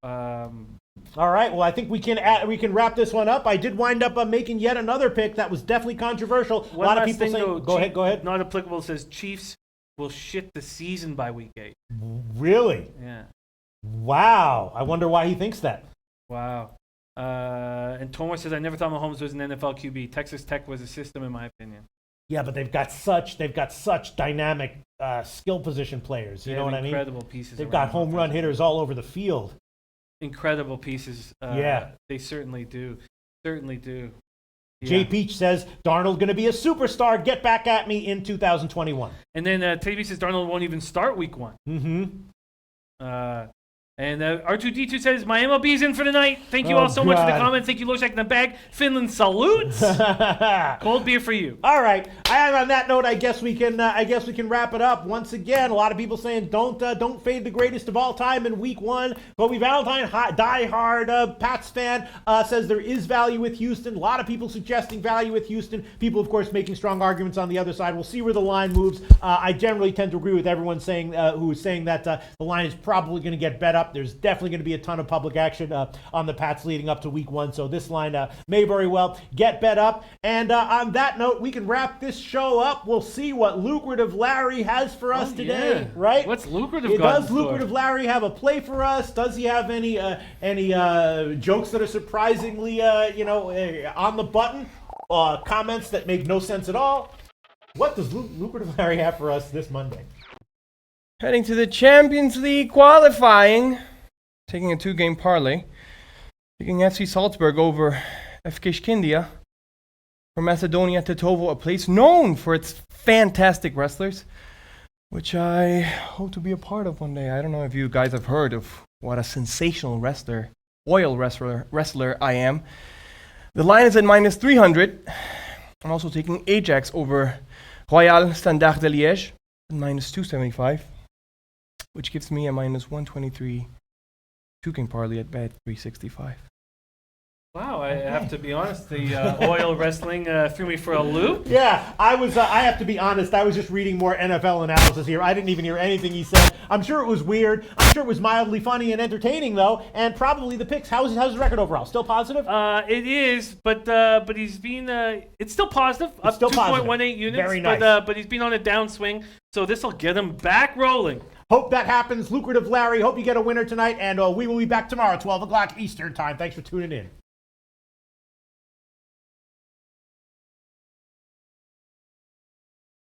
All right. Well, I think we can wrap this one up. I did wind up making yet another pick that was definitely controversial. A lot of people saying, go ahead. Not applicable says Chiefs will shit the season by week 8. Really? Yeah. Wow. I wonder why he thinks that. Wow. And Tomer says, I never thought Mahomes was an NFL QB. Texas Tech was a system, in my opinion. Yeah, but they've got such dynamic skill position players. You know what I mean? Incredible pieces. They've got home run hitters all over the field. Incredible pieces. They certainly do. Yeah. Jay Peach says, Darnold going to be a superstar. Get back at me in 2021. And then Teddy B says Darnold won't even start week 1. And R2D2 says, my MLB is in for the night. Thank you all so much for the comment. Thank you, Loshak in the bag. Finland salutes. Cold beer for you. All right. And on that note, I guess we can wrap it up. Once again, a lot of people saying don't fade the greatest of all time in week 1. Kobe Valentine, diehard Pats fan, says there is value with Houston. A lot of people suggesting value with Houston. People, of course, making strong arguments on the other side. We'll see where the line moves. I generally tend to agree with everyone saying who is saying that the line is probably going to get bet up. There's definitely going to be a ton of public action on the Pats leading up to week 1. So this line may very well get bet up. And on that note, we can wrap this show up. We'll see what Lucrative Larry has for us today, right? What's Lucrative? Does Lucrative Larry have a play for us? Does he have any jokes that are surprisingly on the button? Comments that make no sense at all? What does Lucrative Larry have for us this Monday? Heading to the Champions League qualifying, taking a 2-game parlay, taking FC Salzburg over FK Shkindia. From Macedonia to Tovo, a place known for its fantastic wrestlers, which I hope to be a part of one day. I don't know if you guys have heard of what a sensational wrestler I am. The line is at minus 300. I'm also taking Ajax over Royal Standard de Liège at minus 275, which gives me a minus 123 2-game parlay at bet 365. Wow, I have to be honest. The oil wrestling threw me for a loop. Yeah, I have to be honest. I was just reading more NFL analysis here. I didn't even hear anything he said. I'm sure it was weird. I'm sure it was mildly funny and entertaining, though. And probably the picks. How's his record overall? Still positive? It is, but he's been. It's still positive. It's still 2.18 units. Very nice. But he's been on a downswing. So this will get him back rolling. Hope that happens. Lucrative Larry. Hope you get a winner tonight. And we will be back tomorrow, 12 o'clock Eastern time. Thanks for tuning in.